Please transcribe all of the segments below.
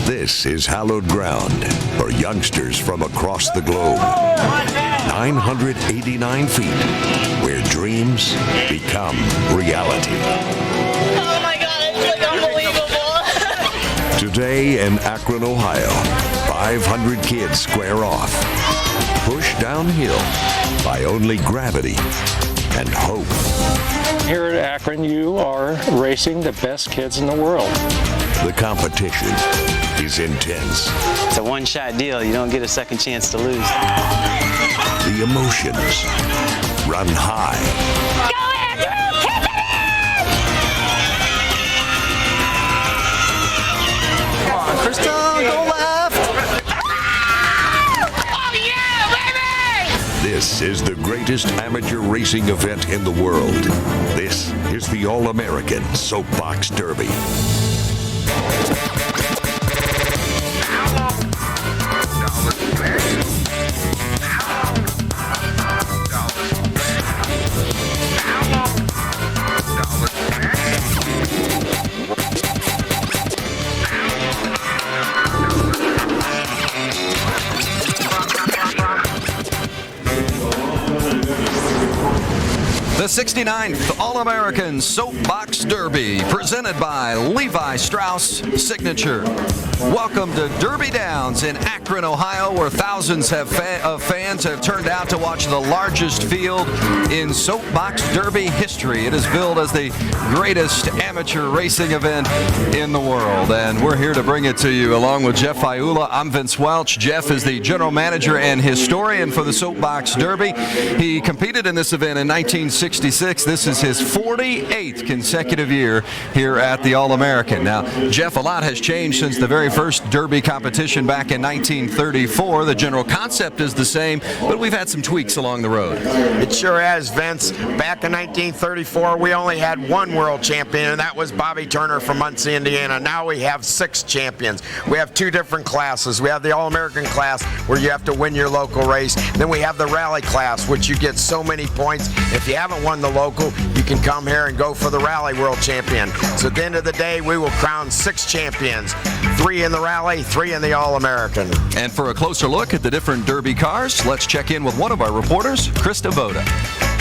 This is hallowed ground for youngsters from across the globe. 989 feet, where dreams become reality. Oh my God, it's like unbelievable. Today in Akron, Ohio, 500 kids square off, pushed downhill by only gravity and hope. Here at Akron, you are racing the best kids in the world. The competition is intense. It's a one-shot deal. You don't get a second chance to lose. The emotions run high. Go Andrew, keep it in! Come on, Krista, go left. Oh yeah, baby! This is the greatest amateur racing event in the world. This is the All-American Soapbox Derby. The 69th All-American Soapbox Derby, presented by Levi Strauss Signature. Welcome to Derby Downs in Akron, Ohio, where thousands of fans have turned out to watch the largest field in Soapbox Derby history. It is billed as the greatest amateur racing event in the world, and we're here to bring it to you along with Jeff Iula. I'm Vince Welch. Jeff is the general manager and historian for the Soapbox Derby. He competed in this event in 1966. This is his 48th consecutive year here at the All-American. Now, Jeff, a lot has changed since the very first Derby competition back in 1934. The general concept is the same, but we've had some tweaks along the road. It sure has, Vince. Back in 1934, we only had one world champion, and that was Bobby Turner from Muncie, Indiana. Now we have 6 champions. We have 2 different classes. We have the All-American class, where you have to win your local race. Then we have the rally class, which you get so many points. If you haven't won the local, you can come here and go for the rally world champion. So at the end of the day, we will crown 6 champions, 3 in the rally, 3 in the All-American. And for a closer look at the different Derby cars, let's check in with one of our reporters, Krista Voda.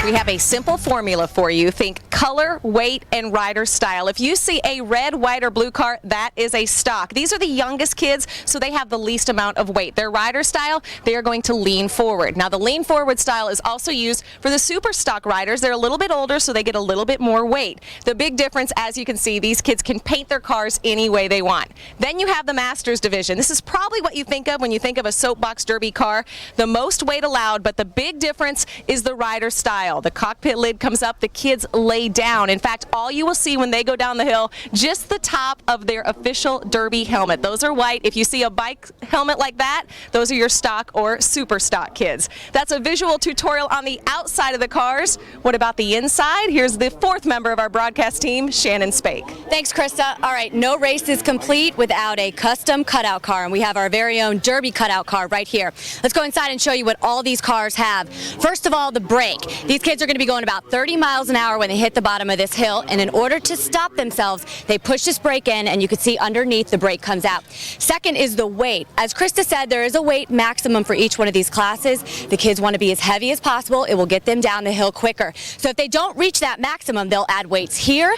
We have a simple formula for you. Think color, weight, and rider style. If you see a red, white, or blue car, that is a stock. These are the youngest kids, so they have the least amount of weight. Their rider style, they are going to lean forward. Now, the lean forward style is also used for the super stock riders. They're a little bit older, so they get a little bit more weight. The big difference, as you can see, these kids can paint their cars any way they want. Then you have the Masters division. This is probably what you think of when you think of a Soapbox Derby car. The most weight allowed, but the big difference is the rider style. The cockpit lid comes up, the kids lay down. In fact, all you will see when they go down the hill, just the top of their official Derby helmet. Those are white. If you see a bike helmet like that, those are your stock or super stock kids. That's a visual tutorial on the outside of the cars. What about the inside? Here's the 4th member of our broadcast team, Shannon Spake. Thanks, Krista. All right, no race is complete without a custom cutout car, and we have our very own Derby cutout car right here. Let's go inside and show you what all these cars have. First of all, the brake. These kids are going to be going about 30 miles an hour when they hit the bottom of this hill, and in order to stop themselves, they push this brake in, and you can see underneath the brake comes out. Second is the weight. As Krista said, there is a weight maximum for each one of these classes. The kids want to be as heavy as possible. It will get them down the hill quicker. So if they don't reach that maximum, they'll add weights here,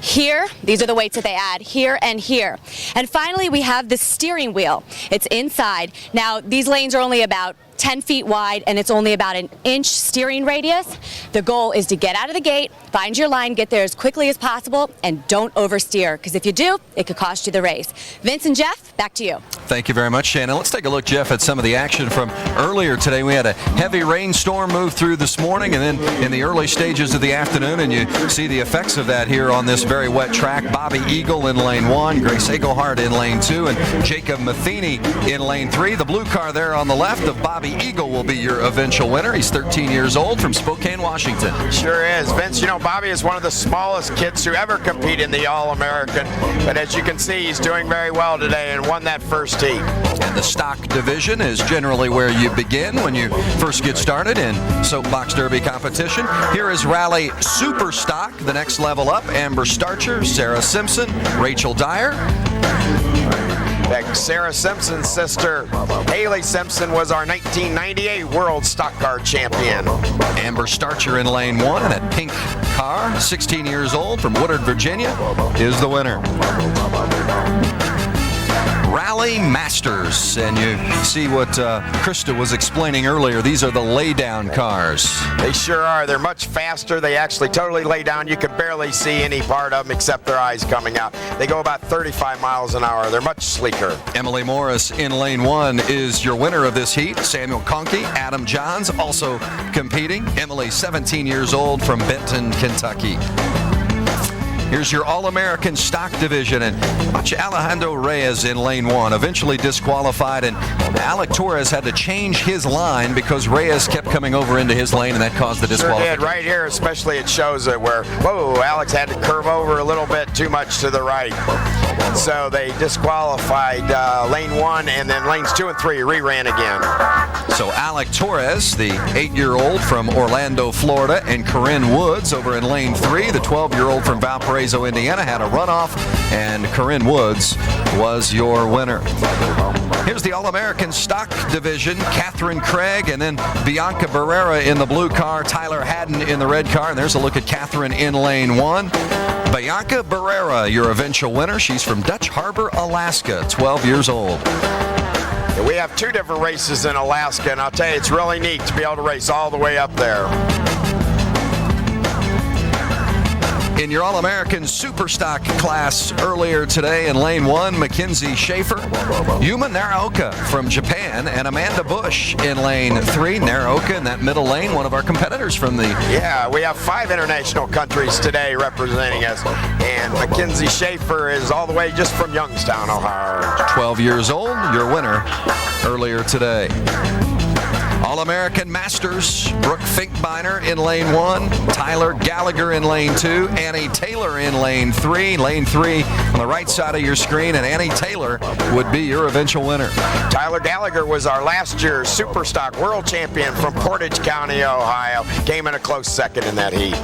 here, these are the weights that they add, here and here. And finally, we have the steering wheel. It's inside. Now, these lanes are only about 10 feet wide, and it's only about an inch steering radius. The goal is to get out of the gate, find your line, get there as quickly as possible, and don't oversteer, because if you do, it could cost you the race. Vince and Jeff, back to you. Thank you very much, Shannon. Let's take a look, Jeff, at some of the action from earlier today. We had a heavy rainstorm move through this morning, and then in the early stages of the afternoon, and you see the effects of that here on this very wet track. Bobby Eagle in lane 1, Grace Eaglehart in lane 2, and Jacob Matheny in lane 3. The blue car there on the left of Bobby Eagle will be your eventual winner. He's 13 years old from Spokane, Washington. Sure is. Vince, you know, Bobby is one of the smallest kids to ever compete in the All-American, but as you can see, he's doing very well today and won that first heat. And the stock division is generally where you begin when you first get started in Soapbox Derby competition. Here is Rally Super Stock, the next level up. Amber Starcher, Sarah Simpson, Rachel Dyer. In fact, Sarah Simpson's sister, Haley Simpson, was our 1998 World Stock Car champion. Amber Starcher in lane 1, and that pink car, 16 years old, from Woodard, Virginia, is the winner. Rally Masters, and you see what Krista was explaining earlier. These are the lay-down cars. They sure are. They're much faster. They actually totally lay down. You can barely see any part of them except their eyes coming out. They go about 35 miles an hour. They're much sleeker. Emily Morris in lane 1 is your winner of this heat. Samuel Conkey, Adam Johns also competing. Emily, 17 years old, from Benton, Kentucky. Here's your All-American stock division, and watch Alejandro Reyes in lane 1, eventually disqualified, and Alec Torres had to change his line because Reyes kept coming over into his lane, and that caused the disqualification. Sure did. Right here especially, it shows it where, whoa, Alex had to curve over a little bit too much to the right. So they disqualified lane 1, and then lanes 2 and 3 reran again. So Alec Torres, the 8-year-old from Orlando, Florida, and Corinne Woods over in lane 3, the 12-year-old from Valparaiso, Indiana, had a runoff, and Corinne Woods was your winner. Here's the All-American stock division. Catherine Craig, and then Bianca Barrera in the blue car, Tyler Haddon in the red car, and there's a look at Catherine in lane 1. Bianca Barrera, your eventual winner. She's from Dutch Harbor, Alaska, 12 years old. We have 2 different races in Alaska, and I'll tell you, it's really neat to be able to race all the way up there. In your All-American Superstock class earlier today in lane 1, Mackenzie Schaefer, Yuma Naraoka from Japan, and Amanda Bush in lane 3. Naraoka in that middle lane, one of our competitors from the... Yeah, we have 5 international countries today representing us, and Mackenzie Schaefer is all the way just from Youngstown, Ohio. 12 years old, your winner earlier today. All-American Masters, Brooke Finkbeiner in lane 1, Tyler Gallagher in lane 2, Annie Taylor in lane 3. Lane 3 on the right side of your screen, and Annie Taylor would be your eventual winner. Tyler Gallagher was our last year's Superstock World Champion from Portage County, Ohio. Came in a close second in that heat.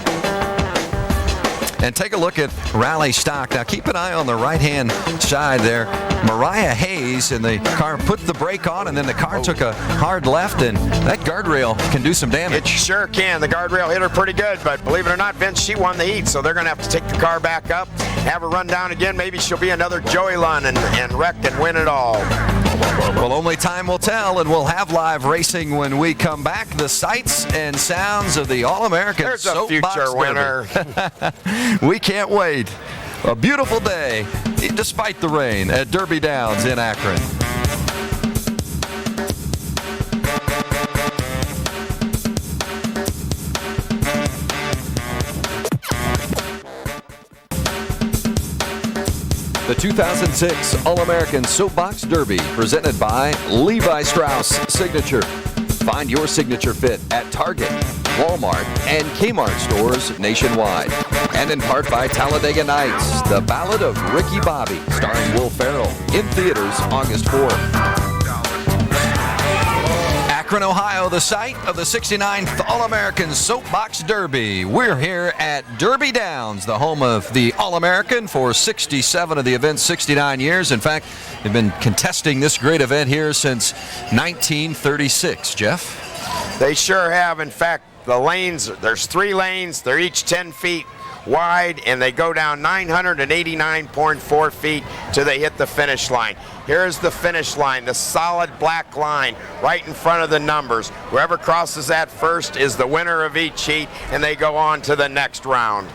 And take a look at rally stock. Now keep an eye on the right-hand side there. Mariah Hayes in the car put the brake on, and then the car took a hard left, and that guardrail can do some damage. It sure can. The guardrail hit her pretty good, but believe it or not, Vince, she won the heat, so they're going to have to take the car back up, have her run down again. Maybe she'll be another Joey Lund and wreck and win it all. Well, only time will tell, and we'll have live racing when we come back. The sights and sounds of the All-American There's a Soapbox future winner. We can't wait. A beautiful day, despite the rain, at Derby Downs in Akron. The 2006 All-American Soapbox Derby, presented by Levi Strauss Signature. Find your signature fit at Target, Walmart, and Kmart stores nationwide. And in part by Talladega Nights, The Ballad of Ricky Bobby, starring Will Ferrell, in theaters August 4th. Akron, Ohio, the site of the 69th All-American Soapbox Derby. We're here at Derby Downs, the home of the All-American for 67 of the event's 69 years. In fact, they've been contesting this great event here since 1936. Jeff? They sure have. In fact, the lanes, there's 3 lanes. They're each 10 feet wide, and they go down 989.4 feet till they hit the finish line. Here's the finish line, the solid black line right in front of the numbers. Whoever crosses that first is the winner of each heat, and they go on to the next round.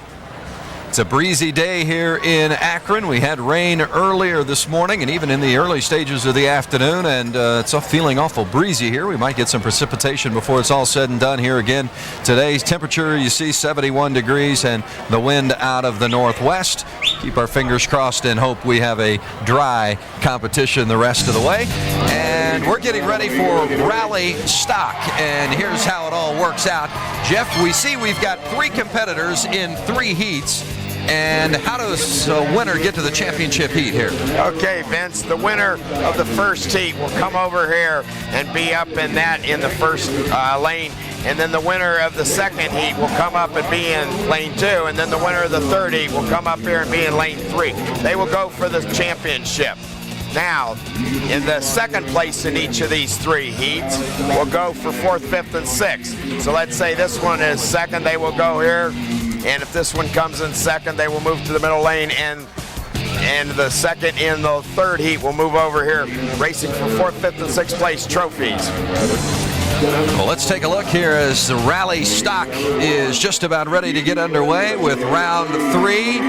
It's a breezy day here in Akron. We had rain earlier this morning and even in the early stages of the afternoon, and it's feeling awful breezy here. We might get some precipitation before it's all said and done here again. Today's temperature, you see, 71 degrees and the wind out of the northwest. Keep our fingers crossed and hope we have a dry competition the rest of the way. And we're getting ready for rally stock, and here's how it all works out. Jeff, we see we've got 3 competitors in 3 heats. And how does a winner get to the championship heat here? Okay, Vince, the winner of the first heat will come over here and be up in the first lane. And then the winner of the second heat will come up and be in lane 2. And then the winner of the third heat will come up here and be in lane 3. They will go for the championship. Now, in the second place in each of these 3 heats, will go for 4th, 5th, and 6th. So let's say this one is second, they will go here. And if this one comes in second, they will move to the middle lane, and the second in the 3rd heat will move over here, racing for 4th, 5th, and 6th place trophies. Well, let's take a look here as the rally stock is just about ready to get underway with round 3.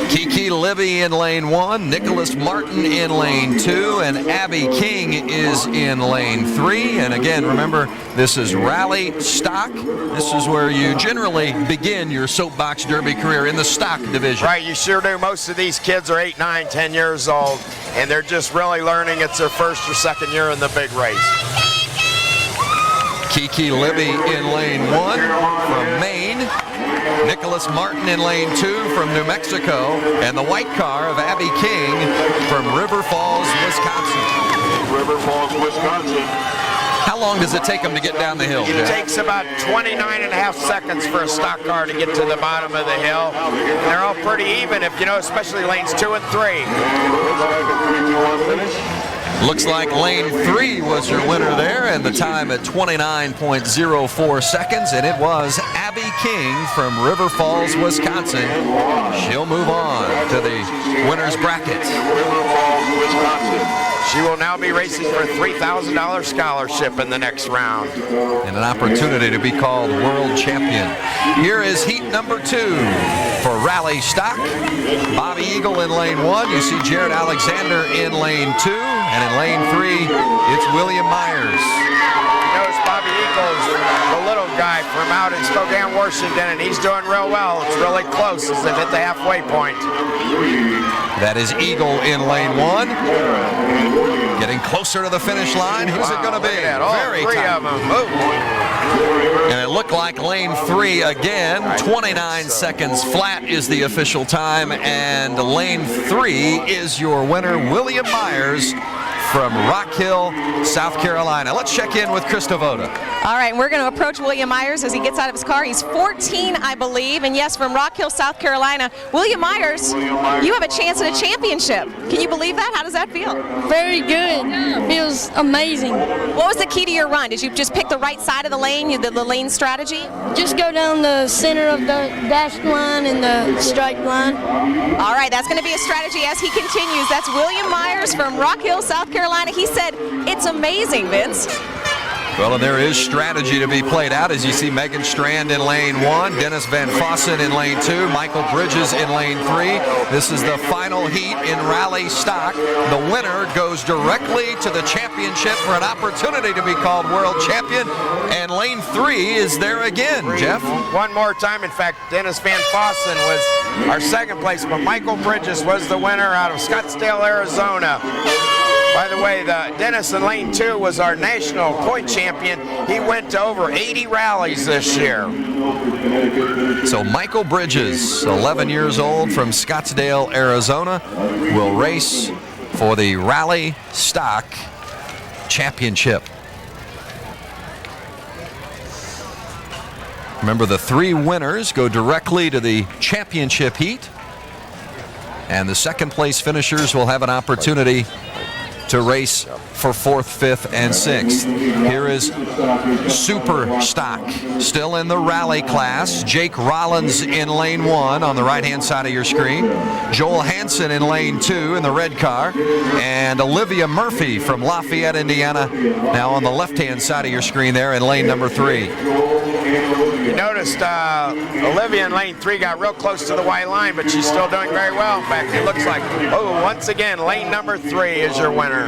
Kiki Libby in lane 1, Nicholas Martin in lane 2, and Abby King is in lane 3. And again, remember, this is rally stock. This is where you generally begin your soapbox derby career, in the stock division. Right, you sure do. Most of these kids are 8, 9, 10 years old, and they're just really learning. It's their first or second year in the big race. Kiki Libby in lane 1 from Maine. Nicholas Martin in lane 2 from New Mexico. And the white car of Abby King from River Falls, Wisconsin. River Falls, Wisconsin. How long does it take them to get down the hill, It Jeff? takes about 29.5 seconds for a stock car to get to the bottom of the hill. They're all pretty even, if you know, especially lanes 2 and 3. Looks like lane 3 was your winner there, and the time at 29.04 seconds, and it was Abby King from River Falls, Wisconsin. She'll move on to the winner's bracket. She will now be racing for a $3,000 scholarship in the next round. And an opportunity to be called world champion. Here is heat number 2 for rally stock. Bobby Eagle in lane 1. You see Jared Alexander in lane 2. And in lane 3, it's William Myers. You notice Bobby Eagle's the little guy from out in Spokane, Washington, and he's doing real well. It's really close as they hit the halfway point. That is Eagle in lane 1. Getting closer to the finish line. Who's it going to be? Very 3 of them. And it looked like lane 3 again. 29 seconds flat is the official time. And lane 3 is your winner, William Myers from Rock Hill, South Carolina. Let's check in with Chris Devoda. All right, we're going to approach William Myers as he gets out of his car. He's 14, I believe, and yes, from Rock Hill, South Carolina. William Myers, you have a chance at a championship. Can you believe that? How does that feel? Very good. Feels amazing. What was the key to your run? Did you just pick the right side of the lane, the lane strategy? Just go down the center of the dashed line and the striped line. All right, that's going to be a strategy as he continues. That's William Myers from Rock Hill, South Carolina. He said, it's amazing, Vince. Well, and there is strategy to be played out as you see Megan Strand in lane 1, Dennis Van Fossen in lane 2, Michael Bridges in lane 3. This is the final heat in rally stock. The winner goes directly to the championship for an opportunity to be called world champion. And lane 3 is there again, Jeff. One more time. In fact, Dennis Van Fossen was our second place, but Michael Bridges was the winner out of Scottsdale, Arizona. By the way, the Dennis in lane 2 was our national point champion. He went to over 80 rallies this year. So Michael Bridges, 11 years old from Scottsdale, Arizona, will race for the Rally Stock Championship. Remember, the 3 winners go directly to the championship heat, and the second place finishers will have an opportunity to race for 4th, 5th, and 6th. Here is Super Stock, still in the rally class. Jake Rollins in lane 1 on the right-hand side of your screen. Joel Hansen in lane 2 in the red car. And Olivia Murphy from Lafayette, Indiana, now on the left-hand side of your screen there in lane number 3. You noticed Olivia in lane 3 got real close to the white line, but she's still doing very well. In fact, it looks like, once again, lane number 3 is your winner.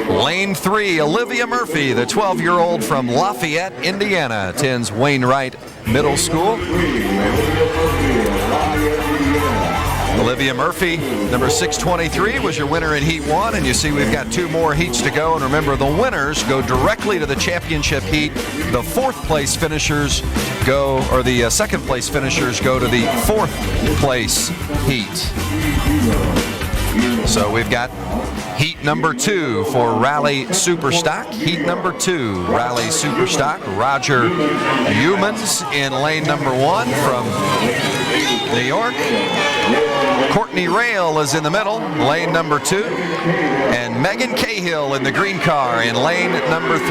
Lane 3, Olivia Murphy, the 12-year-old from Lafayette, Indiana, attends Wainwright Middle School. Olivia Murphy, number 623, was your winner in Heat 1, and you see we've got 2 more heats to go. And remember, the winners go directly to the championship heat. The 4th place finishers go, or the second place finishers go to the 4th place heat. So we've got heat number 2 for Rally Superstock. Heat number 2, Rally Superstock. Roger Humans in lane number 1 from New York. Courtney Rail is in the middle, lane number 2. And Megan Cahill in the green car in lane number 3.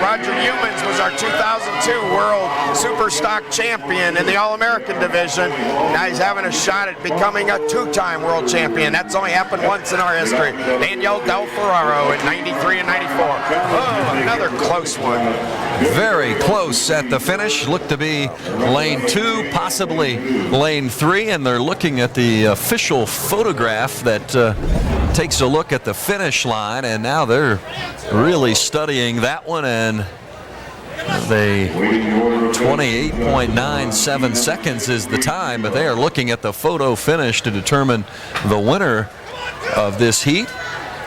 Roger Humans was our 2002 World Super Stock champion in the All-American division. Now he's having a shot at becoming a 2-time world champion. That's only happened once in our history. Danielle Del Ferraro in 93 and 94. Oh, another close one. Very close at the finish. Looked to be lane 2, possibly lane 3, and they're looking at the official photograph that takes a look at the finish line, and now they're really studying that one, and they 28.97 seconds is the time, but they are looking at the photo finish to determine the winner of this heat.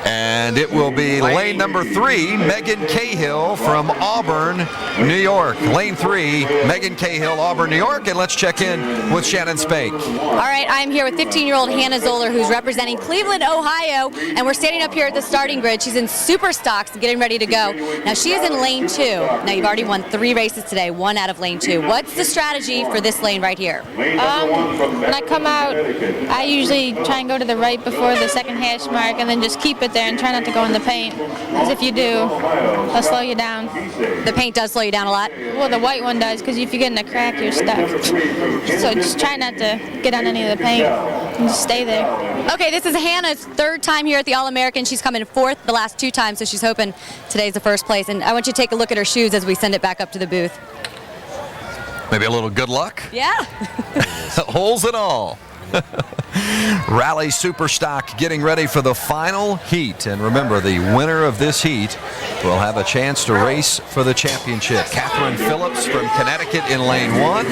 And it will be lane number 3, Megan Cahill from Auburn, New York. Lane 3, Megan Cahill, Auburn, New York. And let's check in with Shannon Spake. All right, I'm here with 15-year-old Hannah Zoller, who's representing Cleveland, Ohio, and we're standing up here at the starting grid. She's in super stocks, getting ready to go. Now, she is in lane 2. Now, you've already won 3 races today, 1 out of lane 2. What's the strategy for this lane right here? When I come out, I usually try and go to the right before the second hash mark and then just keep it there and try not to go in the paint, because if you do, they'll slow you down. The paint does slow you down a lot? Well, the white one does, because if you get in a crack, you're stuck. So just try not to get on any of the paint and just stay there. Okay, this is Hannah's 3rd time here at the All-American. She's come in 4th the last 2 times, so she's hoping today's the first place. And I want you to take a look at her shoes as we send it back up to the booth. Maybe a little good luck? Yeah. Holes and all. Rally Super Stock getting ready for the final heat. And remember, the winner of this heat will have a chance to race for the championship. Catherine Phillips from Connecticut in lane 1.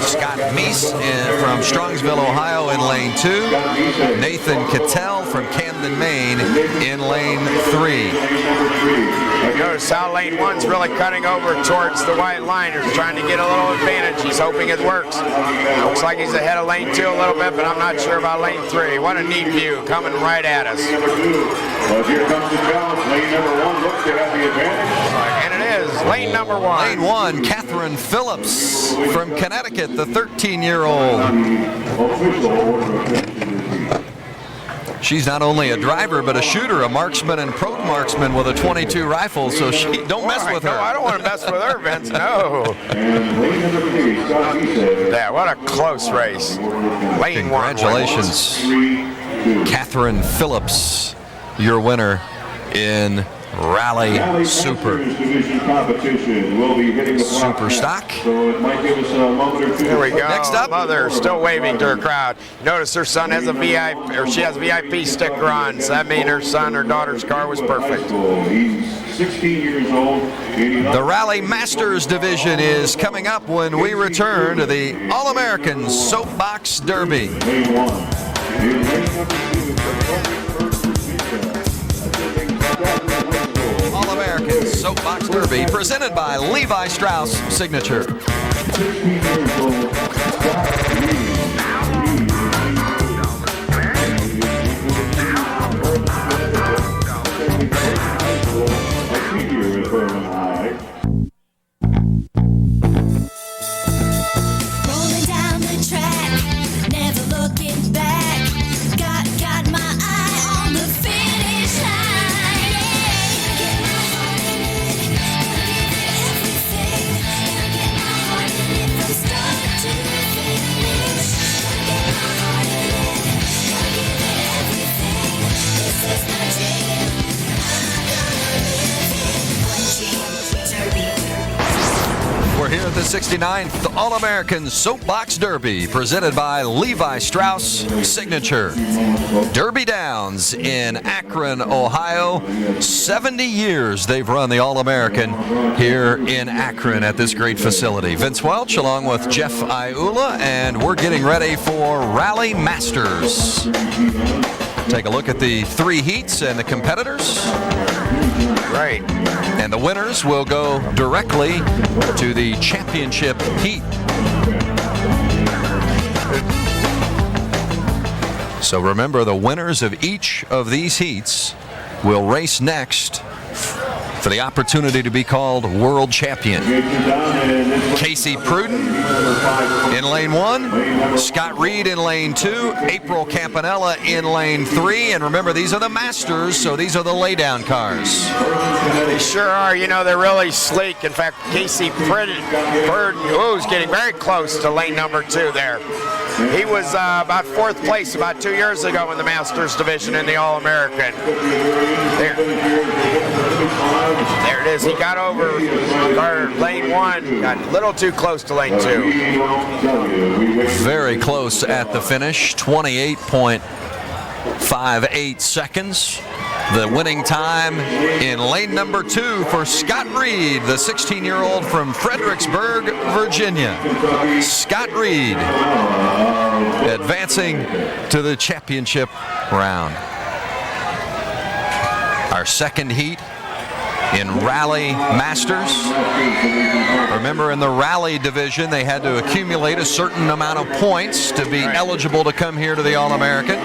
Scott Meese from Strongsville, Ohio in lane 2. Nathan Cattell from Camden, Maine in lane 3. Notice how lane 1's really cutting over towards the white line. He's trying to get a little advantage. He's hoping it works. Looks like he's ahead of lane 2 a little bit, but I'm not sure about lane 3. What a neat view coming right at us. Well, here comes the challenge. Lane number 1 looks to have the advantage. And it is lane number 1. Lane 1, Catherine Phillips from Connecticut, the 13-year-old. She's not only a driver, but a shooter, a marksman and pro marksman with a .22 rifle, so don't mess with her. No, I don't want to mess with her, Vince, no. Yeah, what a close race. Lane Congratulations, Catherine Phillips, your winner in Rally Super Stock. There we go. Next up, Mother still waving to her crowd. Notice her son has a VIP, or she has a VIP sticker on, so that means her son or daughter's car was perfect. He's 16 years old. The Rally Masters division is coming up when we return to the All-American Soapbox Derby. All-American Soapbox Derby presented by Levi Strauss Signature. Rolling down the track, never looking back. Got my eye on the finish line. Get my heart in it, give it everything. Get my heart in it from start to finish. Get my heart in it, give it everything. This is my dream. I'm gonna live it. Derby. We're here at the 69th All-American Soapbox Derby, presented by Levi Strauss Signature. Derby Downs in Akron, Ohio. 70 years they've run the All-American here in Akron at this great facility. Vince Welch along with Jeff Iula, and we're getting ready for Rally Masters. Take a look at the 3 heats and the competitors. Right. And the winners will go directly to the championship heat. So remember, the winners of each of these heats will race next for the opportunity to be called world champion. Casey Pruden in lane 1, Scott Reed in lane 2, April Campanella in lane 3, and remember, these are the Masters, so these are the laydown cars. They sure are. You know, they're really sleek. In fact, Casey Pruden, who's getting very close to lane number 2 there. He was about 4th place about 2 years ago in the Masters division in the All-American. There it is. He got over lane 1, got a little too close to lane 2. Very close at the finish, 28.58 seconds. The winning time in lane number 2 for Scott Reed, the 16-year-old from Fredericksburg, Virginia. Scott Reed advancing to the championship round. Our second heat in Rally Masters. Remember, in the Rally division, they had to accumulate a certain amount of points to be eligible to come here to the All-American.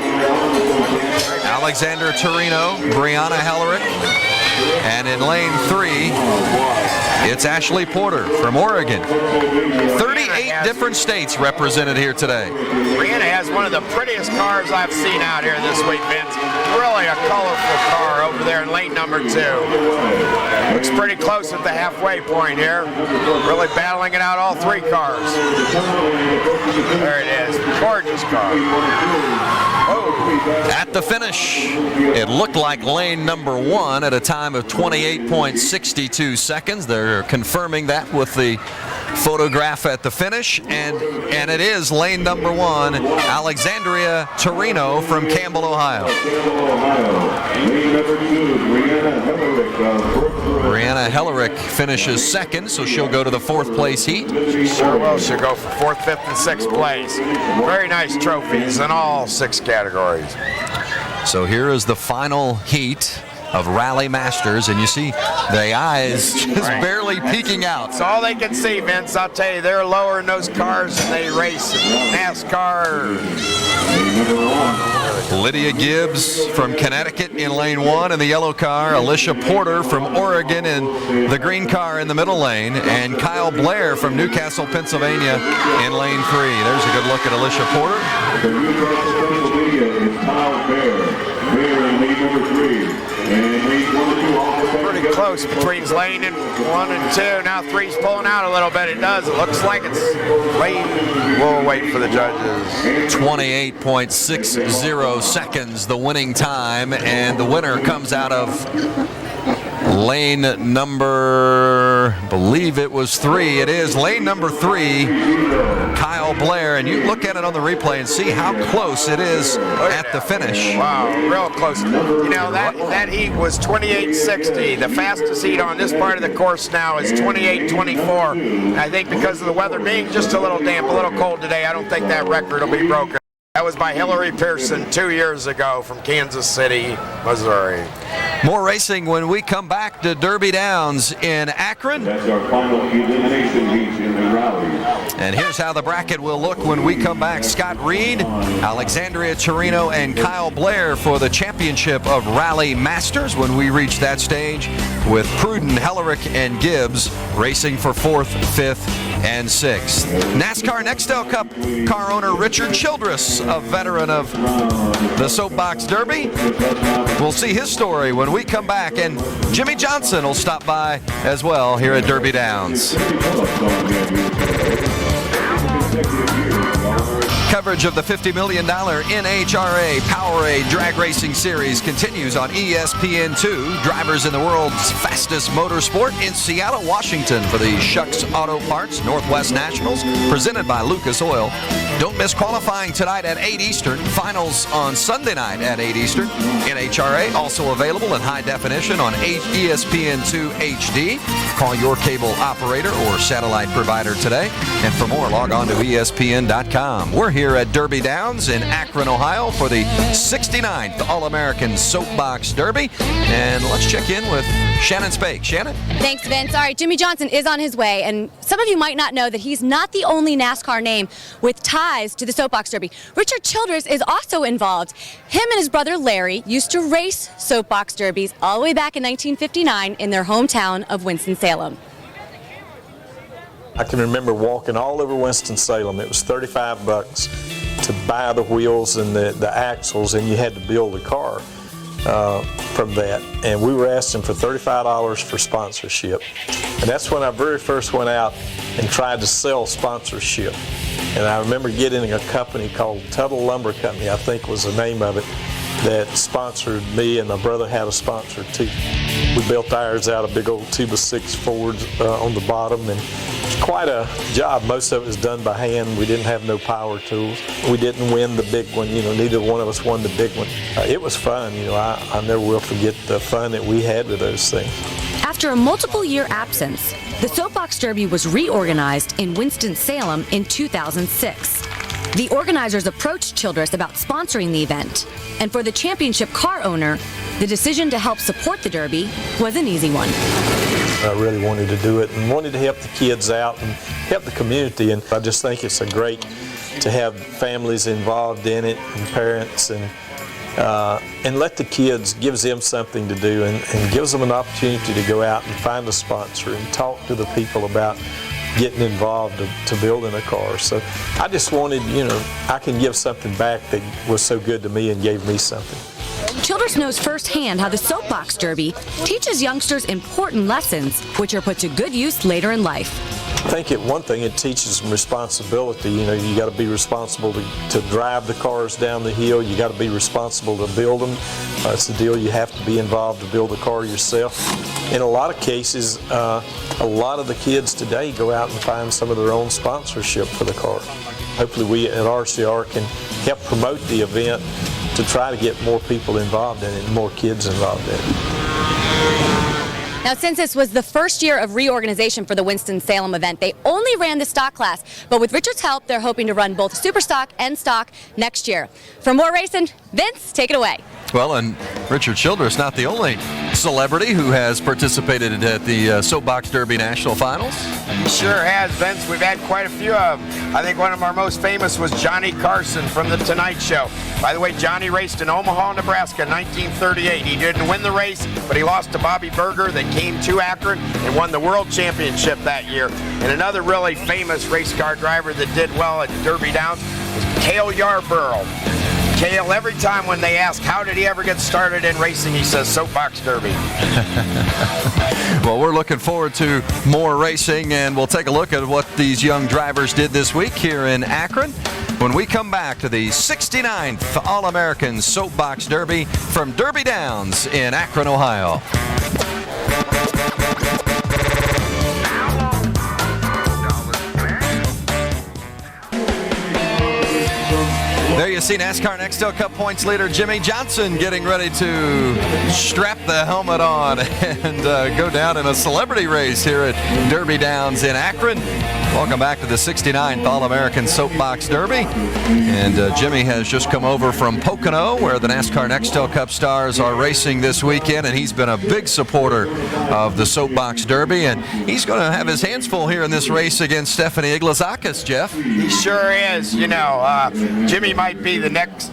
Alexander Torino, Brianna Hellerick, and in lane 3, it's Ashley Porter from Oregon. 38 different states represented here today. Brianna has one of the prettiest cars I've seen out here this week, Vince. Really a colorful car over there in lane number 2. Looks pretty close at the halfway point here. Really battling it out, all 3 cars. There it is. Gorgeous car. Oh. At the finish, it looked like lane number 1 at a time of 28.62 seconds. They're confirming that with the photograph at the finish, and it is lane number 1, Alexandria Torino from Campbell, Ohio. Brianna Hellerick finishes second, so she'll go to the 4th place heat. She sure will. She'll go for 4th, 5th, and 6th place. Very nice trophies in all 6 categories. So here is the final heat of Rally Masters, and you see the eyes just barely peeking out. That's all they can see, Vince. I'll tell you, they're lower in those cars than they race in NASCAR. Lydia Gibbs from Connecticut in lane 1 in the yellow car, Alicia Porter from Oregon in the green car in the middle lane, and Kyle Blair from Newcastle, Pennsylvania in lane 3. There's a good look at Alicia Porter. Pretty close between lane 1 and 2. Now 3's pulling out a little bit. It does. It looks like it's late. We'll wait for the judges. 28.60 seconds, the winning time, and the winner comes out of lane number, I believe it was 3. It is lane number 3, Kyle Blair, and you look at it on the replay and see how close it is at the finish. Wow, real close. You know, that heat was 28.60. The fastest heat on this part of the course now is 28.24. I think because of the weather being just a little damp, a little cold today, I don't think that record will be broken. That was by Hillary Pearson 2 years ago from Kansas City, Missouri. More racing when we come back to Derby Downs in Akron. That's our final elimination heat in the rally. And here's how the bracket will look when we come back. Scott Reed, Alexandria Torino, and Kyle Blair for the championship of Rally Masters when we reach that stage, with Pruden, Hellerick, and Gibbs racing for 4th, 5th, and 6th. NASCAR Nextel Cup car owner Richard Childress, a veteran of the Soapbox Derby. We'll see his story when we come back, and Jimmy Johnson will stop by as well here at Derby Downs. Coverage of the $50 million NHRA Powerade Drag Racing Series continues on ESPN2. Drivers in the world's fastest motorsport in Seattle, Washington for the Shucks Auto Parts Northwest Nationals, presented by Lucas Oil. Don't miss qualifying tonight at 8 Eastern. Finals on Sunday night at 8 Eastern. NHRA also available in high definition on ESPN2 HD. Call your cable operator or satellite provider today. And for more, log on to ESPN.com. We're here here at Derby Downs in Akron, Ohio for the 69th All-American Soapbox Derby. And let's check in with Shannon Spake. Shannon? Thanks, Vince. All right, Jimmy Johnson is on his way, and some of you might not know that he's not the only NASCAR name with ties to the Soapbox Derby. Richard Childress is also involved. Him and his brother Larry used to race Soapbox Derbies all the way back in 1959 in their hometown of Winston-Salem. I can remember walking all over Winston-Salem. It was 35 bucks to buy the wheels and the axles, and you had to build a car from that. And we were asking for $35 for sponsorship. And that's when I very first went out and tried to sell sponsorship. And I remember getting a company called Tuttle Lumber Company, I think was the name of it, that sponsored me, and my brother had a sponsor too. We built ours out of big old 2x6 Fords on the bottom, and it was quite a job. Most of it was done by hand. We didn't have no power tools. We didn't win the big one, neither one of us won the big one. It was fun, I never will forget the fun that we had with those things. After a multiple-year absence, the Soapbox Derby was reorganized in Winston-Salem in 2006. The organizers approached Childress about sponsoring the event, and for the championship car owner, the decision to help support the Derby was an easy one. I really wanted to do it and wanted to help the kids out and help the community, and I just think it's great to have families involved in it and parents, and let the kids, gives them something to do and gives them an opportunity to go out and find a sponsor and talk to the people about getting involved to building a car. So I just wanted, I can give something back that was so good to me and gave me something. Childress knows firsthand how the Soapbox Derby teaches youngsters important lessons, which are put to good use later in life. I think one thing, it teaches them responsibility. You got to be responsible to drive the cars down the hill. You got to be responsible to build them. It's the deal. You have to be involved to build a car yourself. In a lot of cases, a lot of the kids today go out and find some of their own sponsorship for the car. Hopefully we at RCR can help promote the event to try to get more people involved in it and more kids involved in it. Now, since this was the first year of reorganization for the Winston-Salem event, they only ran the stock class. But with Richard's help, they're hoping to run both super stock and stock next year. For more racing, Vince, take it away. Well, and Richard Childress, not the only celebrity who has participated at the Soapbox Derby National Finals. He sure has, Vince. We've had quite a few of them. I think one of our most famous was Johnny Carson from The Tonight Show. By the way, Johnny raced in Omaha, Nebraska in 1938. He didn't win the race, but he lost to Bobby Berger that came to Akron and won the World Championship that year. And another really famous race car driver that did well at Derby Downs was Cale Yarborough. Cale, every time when they ask how did he ever get started in racing, he says Soapbox Derby. Well, we're looking forward to more racing, and we'll take a look at what these young drivers did this week here in Akron when we come back to the 69th All-American Soapbox Derby from Derby Downs in Akron, Ohio. There you see NASCAR Nextel Cup points leader Jimmy Johnson getting ready to strap the helmet on and go down in a celebrity race here at Derby Downs in Akron. Welcome back to the 69th All-American Soapbox Derby. And Jimmy has just come over from Pocono, where the NASCAR Nextel Cup stars are racing this weekend, and he's been a big supporter of the Soapbox Derby, and he's going to have his hands full here in this race against Stephanie Iglesias, Jeff. He sure is. Jimmy might be the next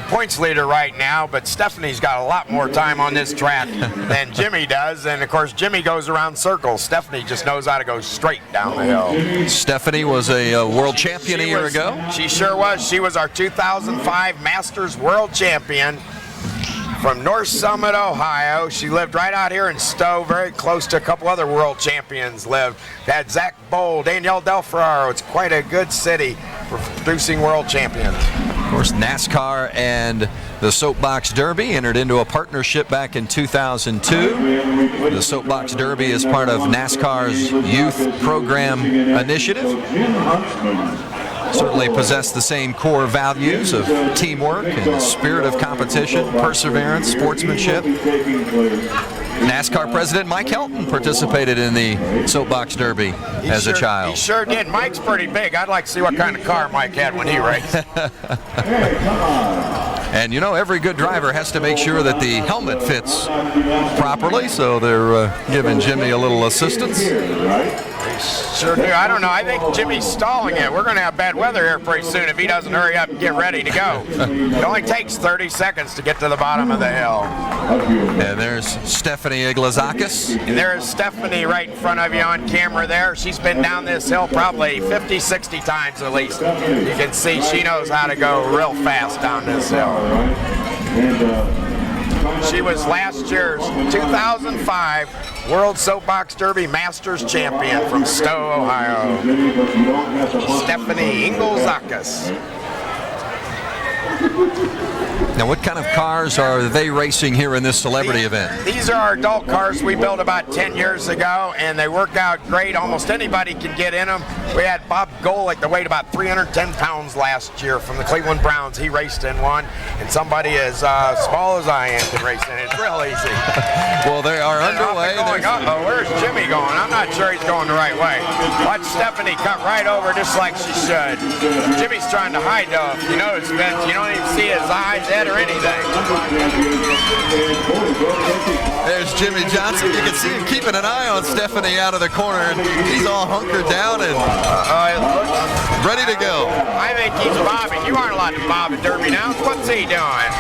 points leader right now, but Stephanie's got a lot more time on this track than Jimmy does, and of course Jimmy goes around circles. Stephanie just knows how to go straight down the hill. Stephanie was a world champion a year ago. She sure was. She was our 2005 Masters world champion from North Summit, Ohio. She lived right out here in Stowe, very close to a couple other world champions lived. Had Zach Bowl, Danielle Del Ferraro. It's quite a good city for producing world champions. Of course, NASCAR and the Soapbox Derby entered into a partnership back in 2002. The Soapbox Derby is part of NASCAR's youth program initiative. certainly possess the same core values of teamwork and spirit of competition, perseverance, sportsmanship. NASCAR President Mike Helton participated in the Soapbox Derby as a child. He sure did. Mike's pretty big. I'd like to see what kind of car Mike had when he raced. And you know, every good driver has to make sure that the helmet fits properly, so they're giving Jimmy a little assistance. Sure do. I don't know. I think Jimmy's stalling it. We're going to have bad weather here pretty soon if he doesn't hurry up and get ready to go. It only takes 30 seconds to get to the bottom of the hill. And there's Stephanie Iglazakis. And there's Stephanie right in front of you on camera there. She's been down this hill probably 50, 60 times at least. You can see she knows how to go real fast down this hill. She was last year's 2005 World Soapbox Derby Masters champion from Stowe, Ohio. Stephanie Iglazakis. Now, what kind of cars are they racing here in this celebrity event? These are our adult cars we built about 10 years ago, and they work out great. Almost anybody can get in them. We had Bob Golick that weighed about 310 pounds last year from the Cleveland Browns. He raced in one, and somebody as small as I am can race in it. It's real easy. Well, they are underway. Uh-oh, where's Jimmy going? I'm not sure he's going the right way. Watch Stephanie cut right over just like she should. Jimmy's trying to hide, though. You notice, Vince, you don't even see his eyes, head, or anything. There's Jimmy Johnson. You can see him keeping an eye on Stephanie out of the corner, and he's all hunkered down and ready to go. I think he's bobbing. You aren't allowed to bob at Derby now. What's he doing?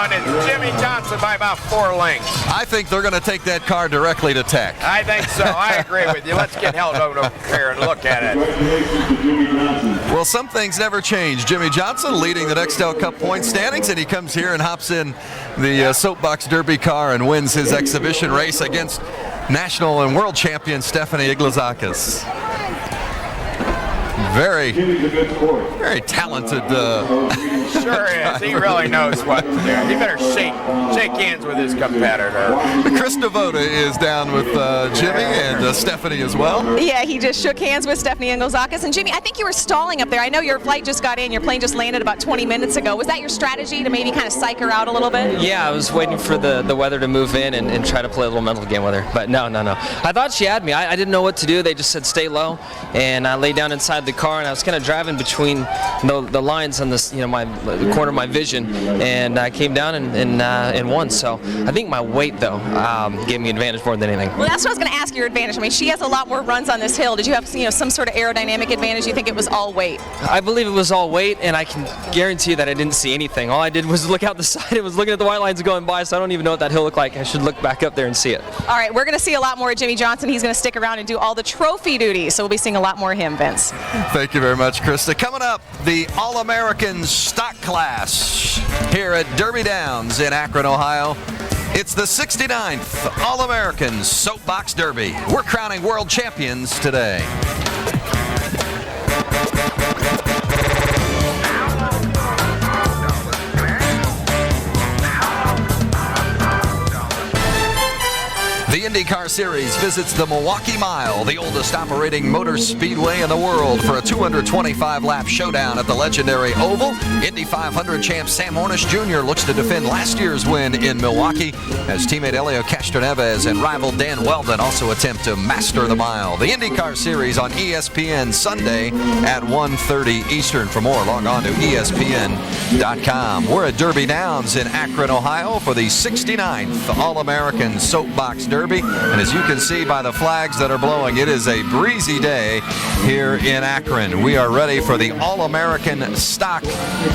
And it's Jimmy Johnson by about 4 lengths. I think they're going to take that car directly to Tech. I think so. I agree with you. Let's get held over here and look at it. Well, some things never change. Jimmy Johnson leading the Nextel Cup point standings, and he comes here and hops in the Soapbox Derby car and wins his exhibition race against national and world champion Stephanie Iglazakis. Very talented. Sure is. He really knows what to do. He better shake hands with his competitor. Chris Devoda is down with Jimmy and Stephanie as well. Yeah, he just shook hands with Stephanie Iglazakis. And Jimmy, I think you were stalling up there. I know your flight just got in. Your plane just landed about 20 minutes ago. Was that your strategy to maybe kind of psych her out a little bit? Yeah, I was waiting for the weather to move in and try to play a little mental game with her. But no. I thought she had me. I didn't know what to do. They just said stay low. And I lay down inside the car, and I was kind of driving between the lines on this, the corner of my vision, and I came down and won. So I think my weight, though, gave me advantage more than anything. Well, that's what I was going to ask your advantage. I mean, she has a lot more runs on this hill. Did you have some sort of aerodynamic advantage? You think it was all weight? I believe it was all weight, and I can guarantee you that I didn't see anything. All I did was look out the side. I was looking at the white lines going by, so I don't even know what that hill looked like. I should look back up there and see it. All right, we're going to see a lot more of Jimmy Johnson. He's going to stick around and do all the trophy duties, so we'll be seeing a lot more of him, Vince. Thank you very much, Krista. Coming up, the All-American Stock Class here at Derby Downs in Akron, Ohio. It's the 69th All-American Soapbox Derby. We're crowning world champions today. The IndyCar Series visits the Milwaukee Mile, the oldest operating motor speedway in the world, for a 225-lap showdown at the legendary Oval. Indy 500 champ Sam Hornish Jr. looks to defend last year's win in Milwaukee, as teammate Helio Castroneves and rival Dan Weldon also attempt to master the mile. The IndyCar Series on ESPN Sunday at 1:30 Eastern. For more, log on to ESPN.com. We're at Derby Downs in Akron, Ohio for the 69th All-American Soapbox Derby. And as you can see by the flags that are blowing, it is a breezy day here in Akron. We are ready for the All-American Stock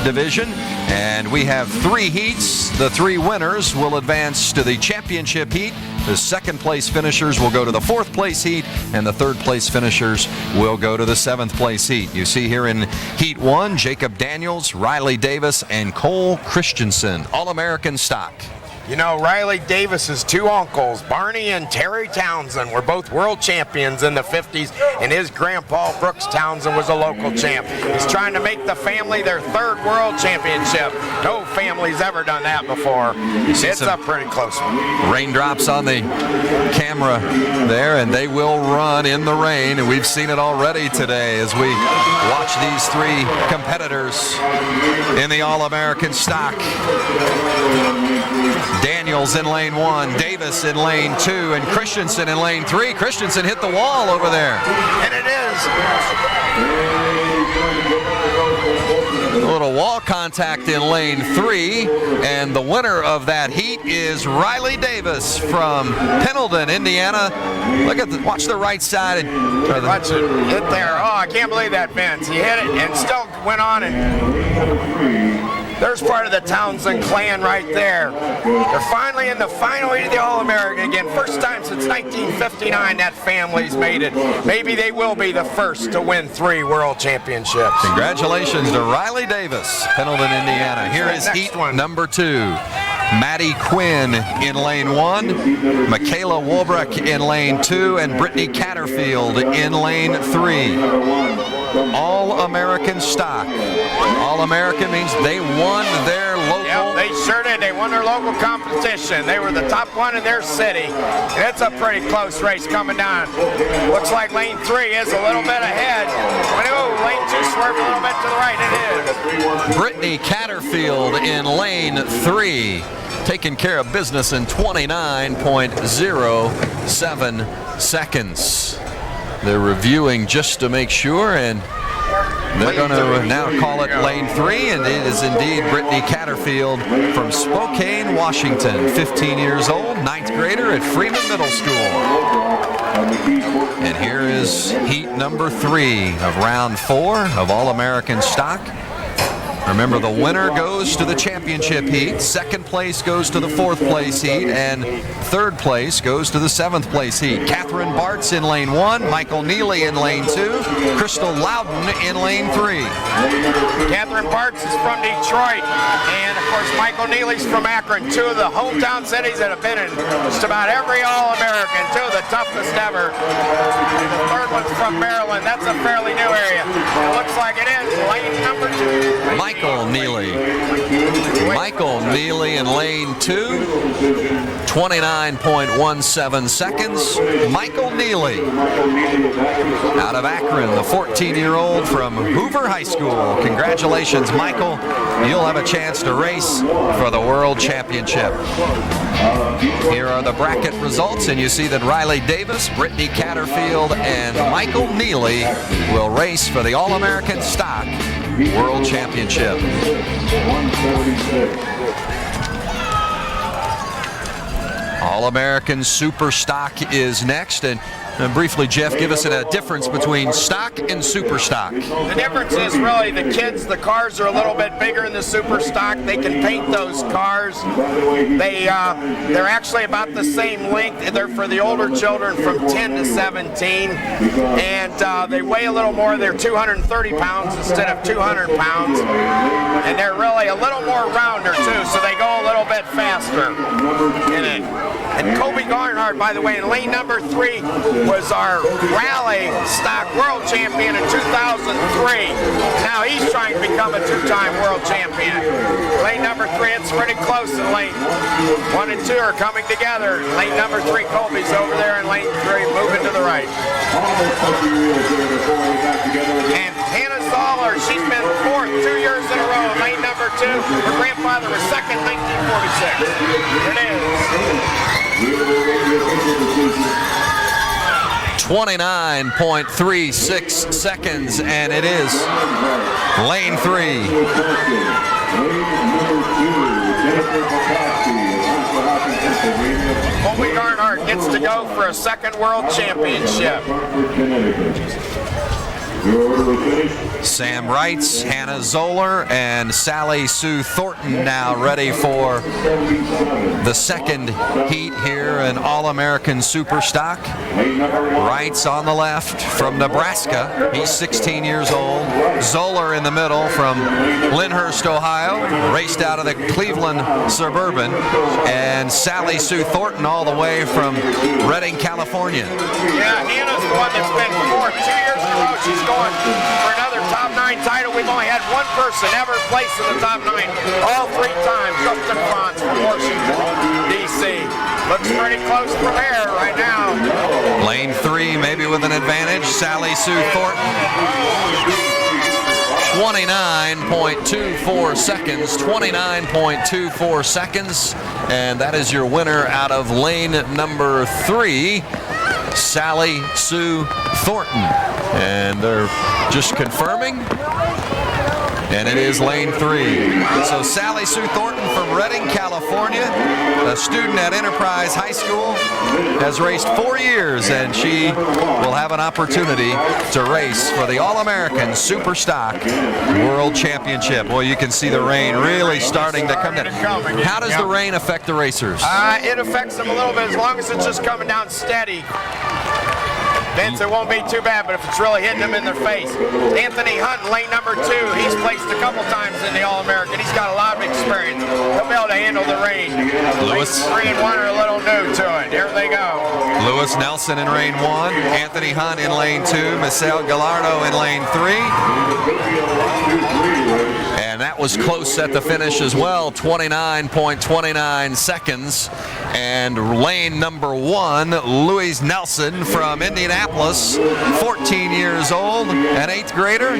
Division, and we have 3 heats. The 3 winners will advance to the championship heat. The second place finishers will go to the 4th place heat, and the 3rd place finishers will go to the 7th place heat. You see here in Heat 1, Jacob Daniels, Riley Davis, and Cole Christensen. All-American Stock. You know, Riley Davis's two uncles, Barney and Terry Townsend, were both world champions in the 50s, and his grandpa, Brooks Townsend, was a local champ. He's trying to make the family their third world championship. No family's ever done that before. It's a pretty close one. Raindrops on the camera there, and they will run in the rain, and we've seen it already today as we watch these three competitors in the All-American stock. Daniels in lane 1, Davis in lane 2, and Christensen in lane 3. Christensen hit the wall over there. And it is. A little wall contact in lane 3, and the winner of that heat is Riley Davis from Pendleton, Indiana. Look at watch the right side. Watch it hit there. Oh, I can't believe that, Vince. He hit it and still went on, and there's part of the Townsend clan right there. They're finally in the final heat of the All-American again. First time since 1959 that family's made it. Maybe they will be the first to win 3 world championships. Congratulations to Riley Davis, Pendleton, Indiana. Here is heat number 2. Maddie Quinn in lane 1, Michaela Wolbrook in lane 2, and Brittany Catterfield in lane 3. All-American stock. All-American means they won their local. Yep, they sure did. They won their local competition. They were the top one in their city. And it's a pretty close race coming down. Looks like lane 3 is a little bit ahead. Oh, lane 2 swerved a little bit to the right. It is. Brittany Catterfield in lane 3. Taking care of business in 29.07 seconds. They're reviewing just to make sure, and they're going to now call it lane 3, and it is indeed Brittany Catterfield from Spokane, Washington, 15 years old, 9th grader at Freeman Middle School. And here is heat number 3 of round 4 of All-American stock. Remember, the winner goes to the championship heat, second place goes to the 4th place heat, and 3rd place goes to the 7th place heat. Catherine Bartz in lane 1, Michael Nealy in lane 2, Crystal Loudon in lane 3. Catherine Bartz is from Detroit, and of course Michael Nealy's from Akron, 2 of the hometown cities that have been in just about every All-American, 2 of the toughest ever. The 3rd one's from Maryland. That's a fairly new area. It looks like it is lane number 2. Michael Nealy. Michael Nealy in lane 2, 29.17 seconds. Michael Nealy out of Akron, the 14-year-old from Hoover High School. Congratulations, Michael. You'll have a chance to race for the World Championship. Here are the bracket results, and you see that Riley Davis, Brittany Catterfield, and Michael Nealy will race for the All-American Stock World Championship. All-American Super Stock is next, and briefly, Jeff, give us a difference between stock and super stock. The difference is really the kids, the cars are a little bit bigger in the super stock. They can paint those cars. They're actually about the same length. They're for the older children from 10 to 17. And they weigh a little more. They're 230 pounds instead of 200 pounds. And they're really a little more rounder, too, so they go a little bit faster in it. And Kobe Garnhart, by the way, in lane number 3 was our rally stock world champion in 2003. Now he's trying to become a 2-time world champion. Lane number 3, it's pretty close in lane 1 and 2 are coming together. Lane number 3, Kobe's over there, and lane 3 moving to the right. And Hannah Zoller, she's been 4th 2 years in a row in lane number 2. Her grandfather was 2nd, 1946. Here it is. 29.36 seconds, and it is lane 3. Colby Garnhart gets to go for a 2nd world championship. Your order was finished. Sam Wrights, Hannah Zoller, and Sally Sue Thornton now ready for the second heat here in All-American Superstock. Wrights on the left from Nebraska. He's 16 years old. Zoller in the middle from Lyndhurst, Ohio. Raced out of the Cleveland Suburban. And Sally Sue Thornton all the way from Redding, California. Yeah, Hannah's the one that's been fourth 2 years in a row. She's going for another top 9 title. We've only had one person ever place in the top 9 all 3 times. Justin Franz from Washington, D.C. Looks pretty close from there right now. Lane 3 maybe with an advantage. Sally Sue Thornton. 29.24 seconds, 29.24 seconds, and that is your winner out of lane number 3, Sally Sue Thornton. And they're just confirming, and it is lane 3. So Sally Sue Thornton from Redding, California, a student at Enterprise High School, has raced 4 years, and she will have an opportunity to race for the All-American Superstock World Championship. Well, you can see the rain really starting to come down. How does the rain affect the racers? It affects them a little bit as long as it's just coming down steady. Vince, it won't be too bad, but if it's really hitting them in their face. Anthony Hunt, lane number 2, he's placed a couple times in the All-American. He's got a lot of experience. He'll be able to handle the rain. Lewis. 3 and 1 are a little new to it. Here they go. Lewis Nelson in lane 1, Anthony Hunt in lane 2, Michelle Gallardo in lane 3. And that was close at the finish as well, 29.29 seconds. And lane number 1, Louise Nelson from Indianapolis, 14 years old, an 8th grader,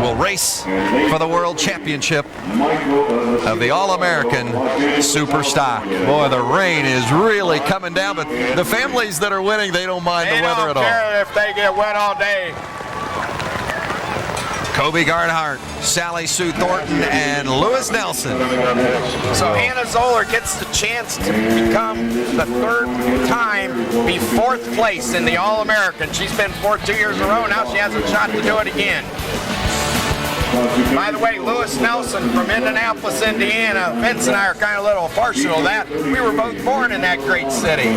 will race for the World Championship of the All-American Superstock. Boy, the rain is really coming down, but the families that are winning, they don't mind the weather at all. They don't care if they get wet all day. Kobe Gardhart, Sally Sue Thornton, and Lewis Nelson. So Hannah Zoller gets the chance to become the 3rd time, be 4th place in the All-American. She's been 4th 2 years in a row. Now she has a shot to do it again. By the way, Lewis Nelson from Indianapolis, Indiana. Vince and I are kind of a little partial to that. We were both born in that great city.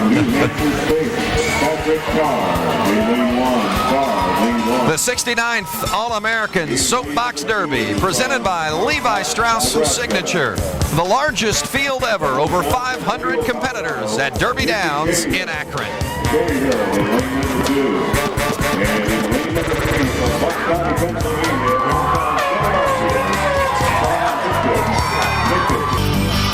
The 69th All-American Soapbox Derby, presented by Levi Strauss Signature. The largest field ever, over 500 competitors at Derby Downs in Akron.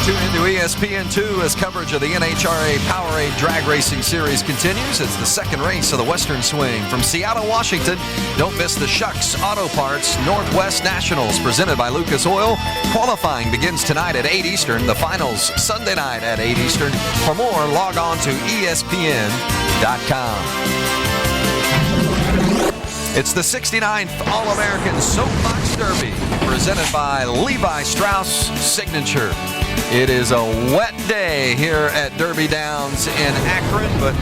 Tune into ESPN2 as coverage of the NHRA Powerade Drag Racing Series continues. It's the second race of the Western Swing. From Seattle, Washington, don't miss the Shucks Auto Parts Northwest Nationals, presented by Lucas Oil. Qualifying begins tonight at 8 Eastern. The finals Sunday night at 8 Eastern. For more, log on to ESPN.com. It's the 69th All-American Soapbox Derby, presented by Levi Strauss Signature. It is a wet day here at Derby Downs in Akron, but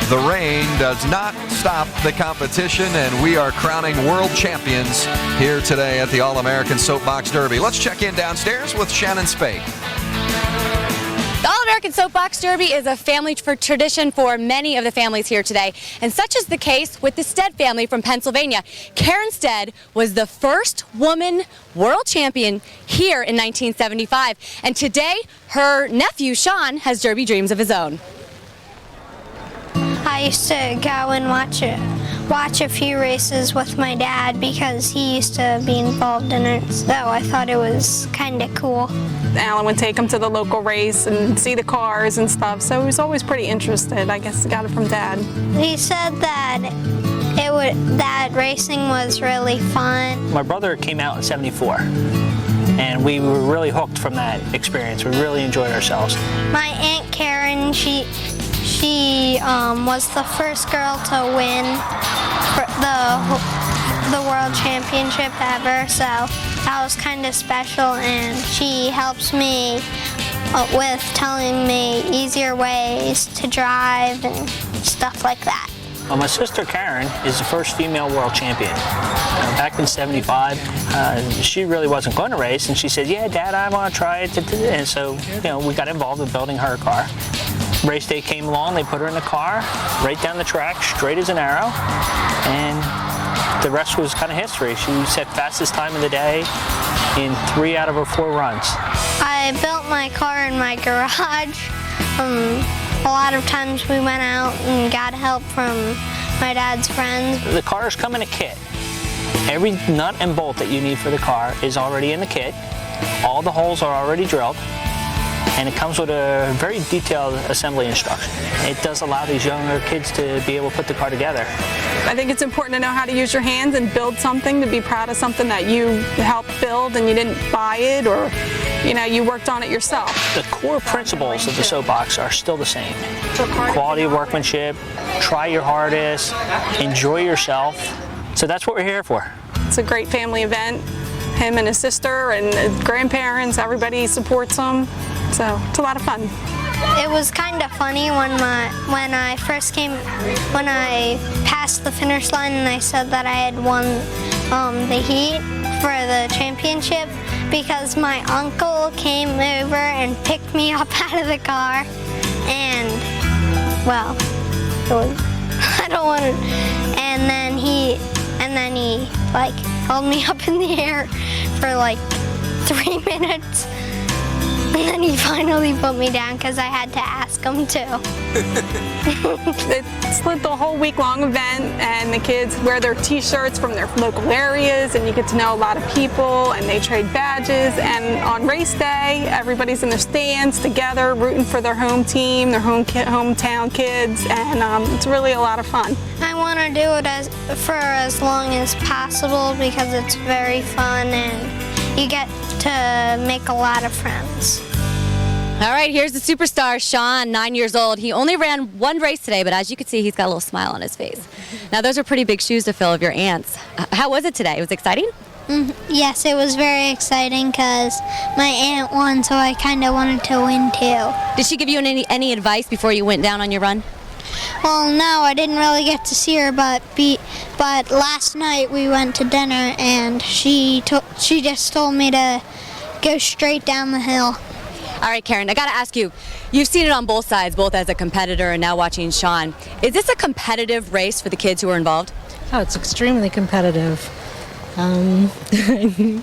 the rain does not stop the competition, and we are crowning world champions here today at the All-American Soapbox Derby. Let's check in downstairs with Shannon Spade. The All-American Soapbox Derby is a family tradition for many of the families here today, and such is the case with the Stead family from Pennsylvania. Karen Stead was the first woman world champion here in 1975, and today her nephew Sean has Derby dreams of his own. I used to go and watch a few races with my dad because he used to be involved in it, so I thought it was kind of cool. Alan would take him to the local race and see the cars and stuff, so he was always pretty interested. I guess he got it from Dad. He said that that racing was really fun. My brother came out in '74, and we were really hooked from that experience. We really enjoyed ourselves. My Aunt Karen, she was the first girl to win the world championship ever, so that was kind of special, and she helps me with telling me easier ways to drive and stuff like that. Well, my sister Karen is the first female world champion. Back in '75, she really wasn't going to race, and she said, "Yeah, Dad, I want to try it." And so, we got involved with building her car. Race day came along, they put her in the car, right down the track, straight as an arrow, and the rest was kind of history. She set fastest time of the day in 3 out of her 4 runs. I built my car in my garage. A lot of times we went out and got help from my dad's friends. The cars come in a kit. Every nut and bolt that you need for the car is already in the kit. All the holes are already drilled, and it comes with a very detailed assembly instruction. It does allow these younger kids to be able to put the car together. I think it's important to know how to use your hands and build something, to be proud of something that you helped build and you didn't buy it, or you worked on it yourself. The core principles of the soapbox are still the same. Quality of workmanship, try your hardest, enjoy yourself. So that's what we're here for. It's a great family event. Him and his sister and grandparents, everybody supports him. So it's a lot of fun. It was kind of funny when I passed the finish line and I said that I had won the heat for the championship, because my uncle came over and picked me up out of the car, and well, I don't want to. And then he like held me up in the air for like 3 minutes. And then he finally put me down because I had to ask him to. It's the whole week-long event, and the kids wear their t-shirts from their local areas, and you get to know a lot of people, and they trade badges. And on race day, everybody's in their stands together, rooting for their home team, their hometown kids, and it's really a lot of fun. I want to do it for as long as possible because it's very fun and you get to make a lot of friends. All right, here's the superstar, Sean, 9 years old. He only ran 1 race today, but as you can see, he's got a little smile on his face. Now, those are pretty big shoes to fill of your aunt's. How was it today? Was it exciting? Yes, it was very exciting because my aunt won, so I kind of wanted to win too. Did she give you any advice before you went down on your run? Well, no, I didn't really get to see her, but last night we went to dinner and she just told me to go straight down the hill. All right, Karen, I got to ask you, you've seen it on both sides, both as a competitor and now watching Sean. Is this a competitive race for the kids who are involved? Oh, it's extremely competitive. Yeah,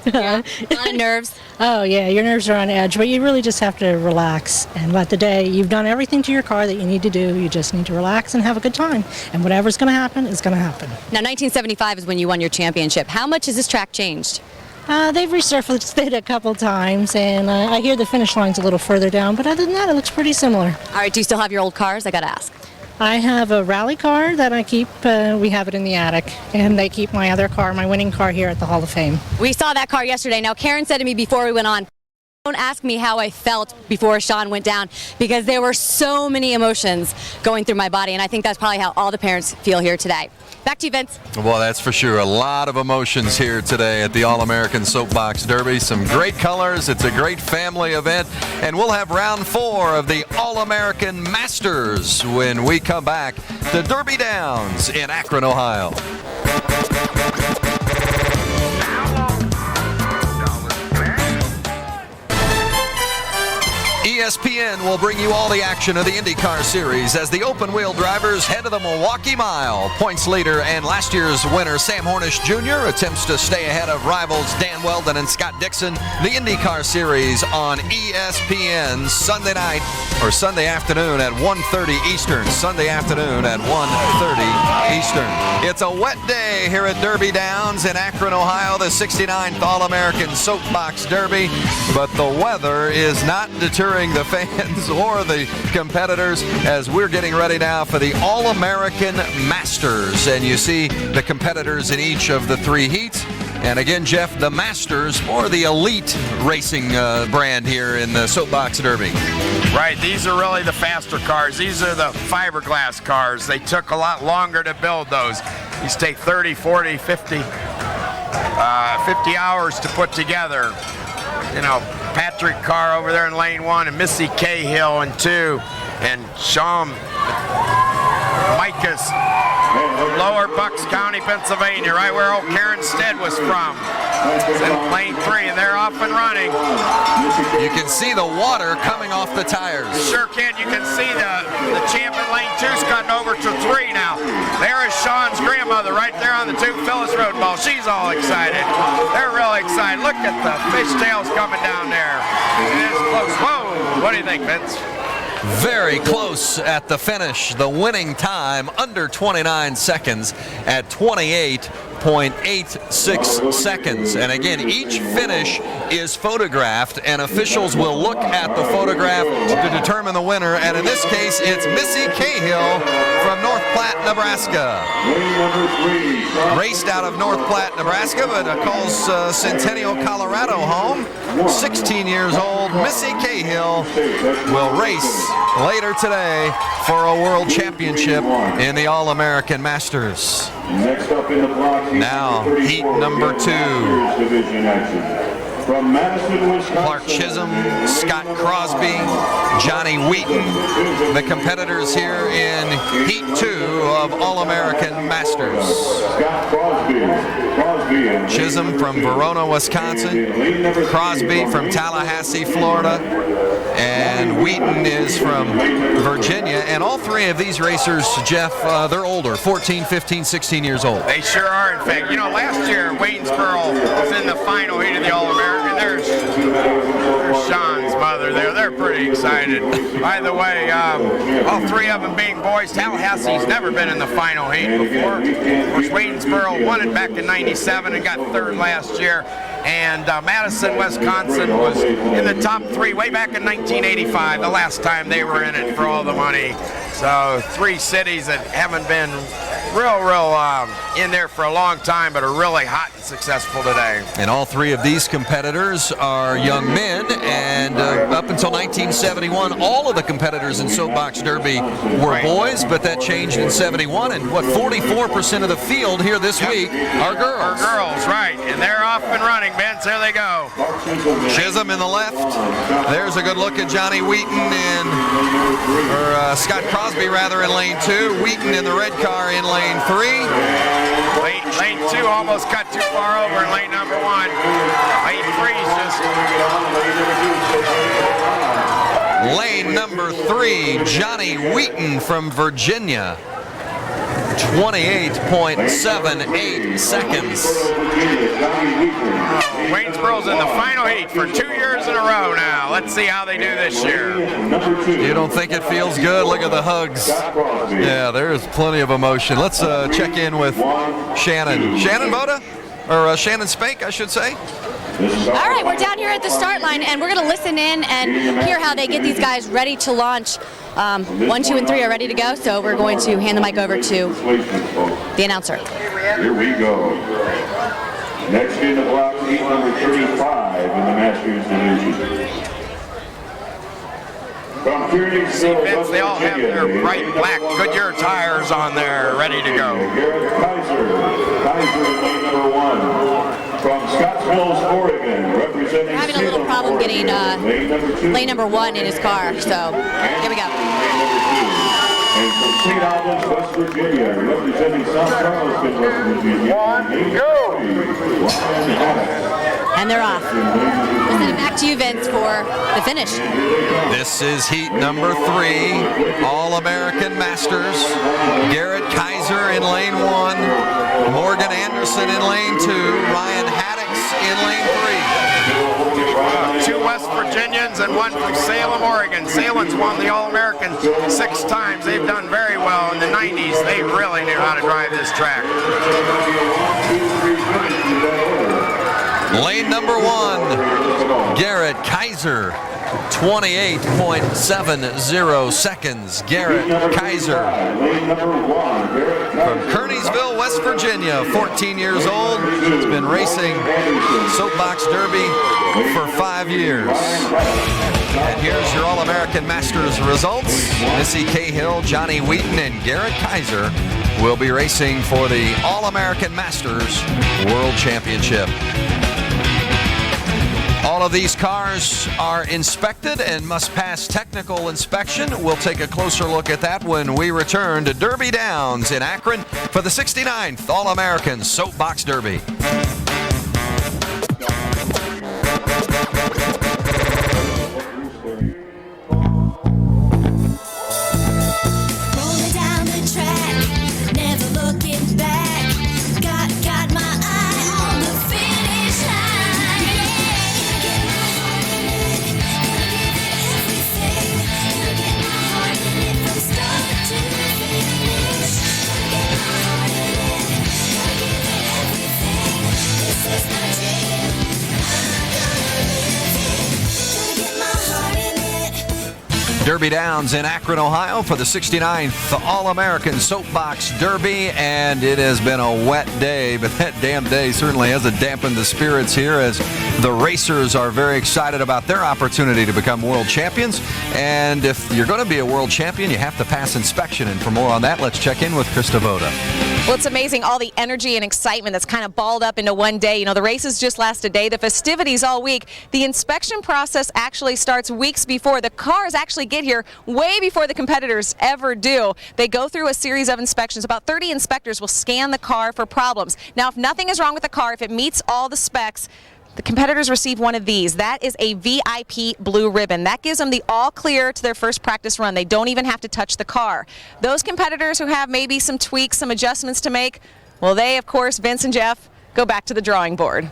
a lot of nerves. Oh, yeah, your nerves are on edge, but you really just have to relax and let the day, you've done everything to your car that you need to do. You just need to relax and have a good time. And whatever's going to happen is going to happen. Now, 1975 is when you won your championship. How much has this track changed? They've resurfaced it a couple times, and I hear the finish line's a little further down, but other than that, it looks pretty similar. All right, do you still have your old cars? I got to ask. I have a rally car that I keep, we have it in the attic, and they keep my other car, my winning car, here at the Hall of Fame. We saw that car yesterday. Now, Karen said to me before we went on, don't ask me how I felt before Sean went down, because there were so many emotions going through my body, and I think that's probably how all the parents feel here today. Back to you, Vince. Well, that's for sure. A lot of emotions here today at the All-American Soapbox Derby. Some great colors. It's a great family event. And we'll have round 4 of the All-American Masters when we come back to Derby Downs in Akron, Ohio. ESPN will bring you all the action of the IndyCar Series as the open-wheel drivers head to the Milwaukee Mile. Points leader and last year's winner Sam Hornish Jr. attempts to stay ahead of rivals Dan Weldon and Scott Dixon. The IndyCar Series on ESPN Sunday night or Sunday afternoon at 1:30 Eastern. Sunday afternoon at 1:30 Eastern. It's a wet day here at Derby Downs in Akron, Ohio, the 69th All-American Soapbox Derby, but the weather is not deterring the fans or the competitors as we're getting ready now for the All-American Masters. And you see the competitors in each of the 3 heats. And again, Jeff, the Masters, or the elite racing brand here in the Soapbox Derby. Right, these are really the faster cars. These are the fiberglass cars. They took a lot longer to build those. These take 30, 40, 50 hours to put together. You know, Patrick Carr over there in lane 1 and Missy Cahill in 2 and Sean Micus from Lower Bucks County, Pennsylvania, right where old Karen Stead was from. It's in lane 3, and they're off and running. You can see the water coming off the tires. You sure can. You can see the champ in lane 2's cutting over to 3 now. There is Sean's grandmother right there on the 2, Phyllis Rodenball. She's all excited. They're really excited. Look at the fishtails coming down there. It is close. Whoa! What do you think, Vince? Very close at the finish. The winning time under 29 seconds at 28.86 seconds. And again, each finish is photographed, and officials will look at the photograph to determine the winner. And in this case, it's Missy Cahill from North Platte, Nebraska. Raced out of North Platte, Nebraska, but calls Centennial, Colorado home. 16 years old, Missy Cahill will race later today for a world championship in the All-American Masters. Next up in the block, now heat number 2. From Madison, Wisconsin, Clark Chisholm, Scott Crosby, Johnny Wheaton, the competitors here in Heat 2 of All-American Masters. Scott Crosby Chisholm from Verona, Wisconsin, Crosby from Tallahassee, Florida, and Wheaton is from Virginia. And all 3 of these racers, Jeff, they're older, 14, 15, 16 years old. They sure are. In fact, you know, last year Waynesboro was in the final heat of the All-American. There's Sean's mother there. They're pretty excited. By the way, all 3 of them being boys, Tallahassee's never been in the final heat before. Of course, Waynesboro won it back in '97 and got 3rd last year. And Madison, Wisconsin was in the top 3 way back in 1985, the last time they were in it for all the money. So 3 cities that haven't been real in there for a long time, but are really hot and successful today. And all 3 of these competitors are young men, and up until 1971, all of the competitors in Soapbox Derby were boys, but that changed in '71, and 44% of the field here this week are girls. Are girls, right, and they're off and running, Vince. There they go. Chisholm in the left. There's a good look at Johnny Wheaton or Scott Crosby rather in lane 2. Wheaton in the red car in lane 3. Lane 2 almost got too far over in lane number 1. Lane 3's just... Lane number 3, Johnny Wheaton from Virginia. 28.78 seconds. Waynesboro's in the final heat for 2 years in a row now. Let's see how they do this year. You don't think it feels good? Look at the hugs. Yeah, there's plenty of emotion. Let's check in with Shannon. Shannon Boda? Or Shannon Spank, I should say. All right, we're down here at the start line, and we're going to listen in and hear how they get these guys ready to launch. 1, 2, and 3 are ready to go, so we're going to hand the mic over to the announcer. Here we go. Next in the block, heat number 35 in the Masters division. See, Vince, they all have their bright black Goodyear tires on there, ready to go. Garrett Kaiser in lane number 1. From Scotts Mills, Oregon, representing. We're having a little problem getting lane number 1 in his car, so here we go. And from St. Albans, West Virginia, representing South Charleston, West Virginia. 1, go! And they're off. We'll send it back to you, Vince, for the finish. This is heat number 3, All-American Masters. Garrett Kaiser in lane 1, Morgan Anderson in lane 2, Ryan Haddix in lane 3. 2 West Virginians and 1 from Salem, Oregon. Salem's won the All-American 6 times. They've done very well in the 90s. They really knew how to drive this track. Lane number 1, Garrett Kaiser, 28.70 seconds. Garrett Kaiser from Kearneysville, West Virginia, 14 years old. He's been racing Soapbox Derby for 5 years. And here's your All-American Masters results. Missy Cahill, Johnny Wheaton, and Garrett Kaiser will be racing for the All-American Masters World Championship. All of these cars are inspected and must pass technical inspection. We'll take a closer look at that when we return to Derby Downs in Akron for the 69th All-American Soapbox Derby. Rolling down the track, never looking back. Got my eye on the finish line. Gonna get my heart in it, gonna give it everything. Gonna get my heart in it from start to finish. Gonna get my heart in it, gonna give it everything. This is my dream, I'm gonna live it. Gonna get my heart in it. Derby Downs in Akron, Ohio for the 69th All-American Soapbox Derby, and it has been a wet day, but that damn day certainly hasn't dampened the spirits here as the racers are very excited about their opportunity to become world champions. And if you're going to be a world champion, you have to pass inspection. And for more on that, let's check in with Krista Voda. Well, it's amazing all the energy and excitement that's kind of balled up into one day. You know, the races just last a day, the festivities all week. The inspection process actually starts weeks before. The cars actually get here way before the competitors ever do. They go through a series of inspections. About 30 inspectors will scan the car for problems. Now, if nothing is wrong with the car, if it meets all the specs, the competitors receive one of these. That is a VIP blue ribbon. That gives them the all clear to their first practice run. They don't even have to touch the car. Those competitors who have maybe some tweaks, some adjustments to make, well, they, of course, Vince and Jeff, go back to the drawing board.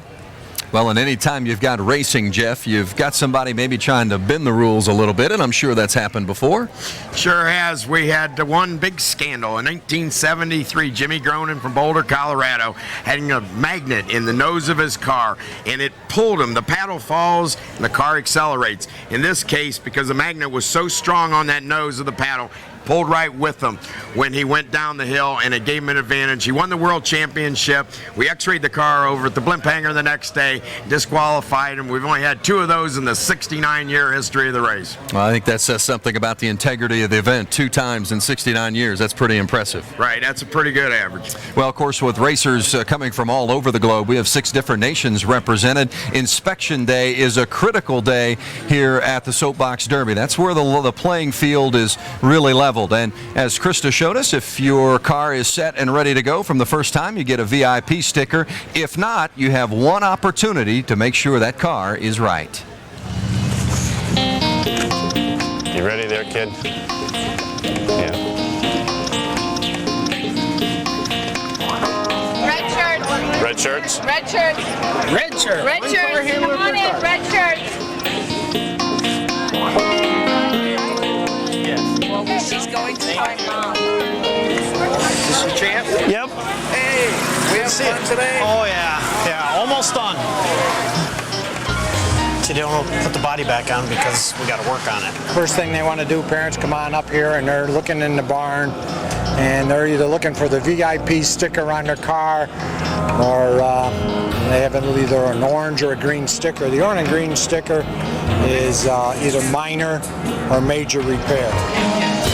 Well, and any time you've got racing, Jeff, you've got somebody maybe trying to bend the rules a little bit, and I'm sure that's happened before. Sure has. We had one big scandal in 1973. Jimmy Gronin from Boulder, Colorado, had a magnet in the nose of his car, and it pulled him. The paddle falls, and the car accelerates. In this case, because the magnet was so strong on that nose of the paddle, pulled right with him when he went down the hill, and it gave him an advantage. He won the world championship. We x-rayed the car over at the blimp hangar the next day, disqualified him. We've only had 2 of those in the 69-year history of the race. Well, I think that says something about the integrity of the event. 2 times in 69 years. That's pretty impressive. Right, that's a pretty good average. Well, of course, with racers coming from all over the globe, we have 6 different nations represented. Inspection Day is a critical day here at the Soapbox Derby. That's where the playing field is really level. And as Krista showed us, if your car is set and ready to go from the first time, you get a VIP sticker. If not, you have one opportunity to make sure that car is right. You ready there, kid? Yeah. Red shirts. Red shirts? Red shirts. Red shirt. Red shirts. Come on in. Red shirts. She's going to find Mom. This is champ? Yep. Hey, we have fun today? Oh, yeah. Yeah, almost done. So they don't put the body back on because we got to work on it. First thing they want to do, parents come on up here and they're looking in the barn and they're either looking for the VIP sticker on their car or they have either an orange or a green sticker. The orange and green sticker is either minor or major repair.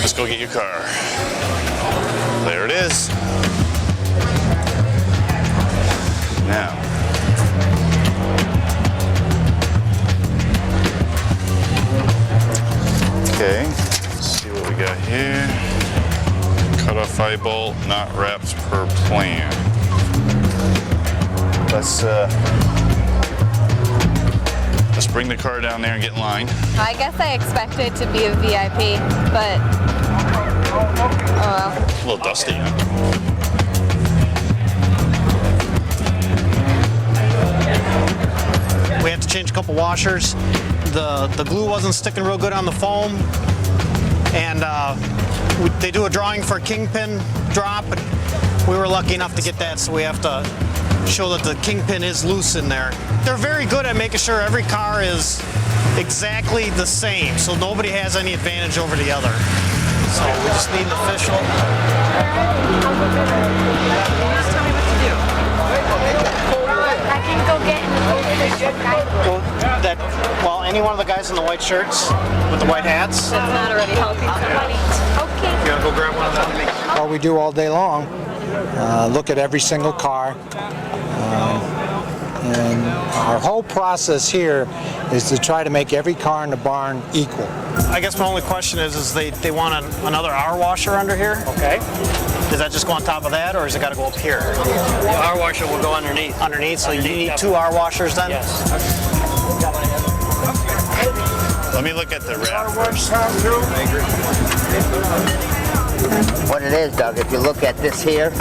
Let's go get your car. There it is. Now. Okay, let's see what we got here. Cut-off eye bolt, not wrapped per plan. Let's bring the car down there and get in line. I guess I expected to be a VIP, but oh well. A little dusty, huh? We had to change a couple washers. The glue wasn't sticking real good on the foam, and they do a drawing for a kingpin drop, and we were lucky enough to get that, so we have to show that the kingpin is loose in there. They're very good at making sure every car is exactly the same, so nobody has any advantage over the other. So we just need an official. Just tell me what to do. I can go get Well, any one of the guys in the white shirts with the white hats. That's not already helping somebody. Okay. You gotta go grab one of them. All we do all day long, look at every single car, And our whole process here is to try to make every car in the barn equal. I guess my only question is they want another R washer under here? Okay. Does that just go on top of that, or has it got to go up here? The R washer will go underneath. Underneath, so you need 2 R washers then? Yes. Let me look at the wrap first. What it is, Doug, if you look at this here,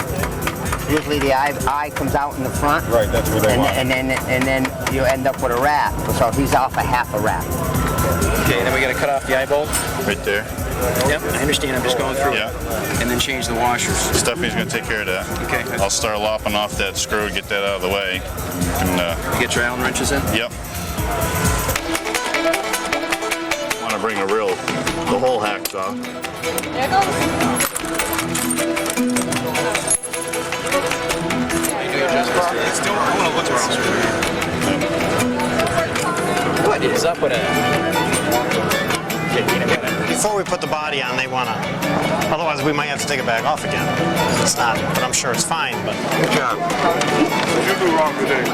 usually the eye comes out in the front. Right, that's what they want. And then you end up with a wrap. So he's off a half a wrap. Okay, then we got to cut off the eye bolt. Right there. Yep, I understand. I'm just going through it. And then change the washers. Stephanie's going to take care of that. Okay. I'll start lopping off that screw, get that out of the way. And, get your Allen wrenches in? Yep. I want to bring the whole hacksaw. There it goes. What is up with it? Before we put the body on, they want to, otherwise we might have to take it back off again. It's not, but I'm sure it's fine, but. Good job. What did you do wrong today? You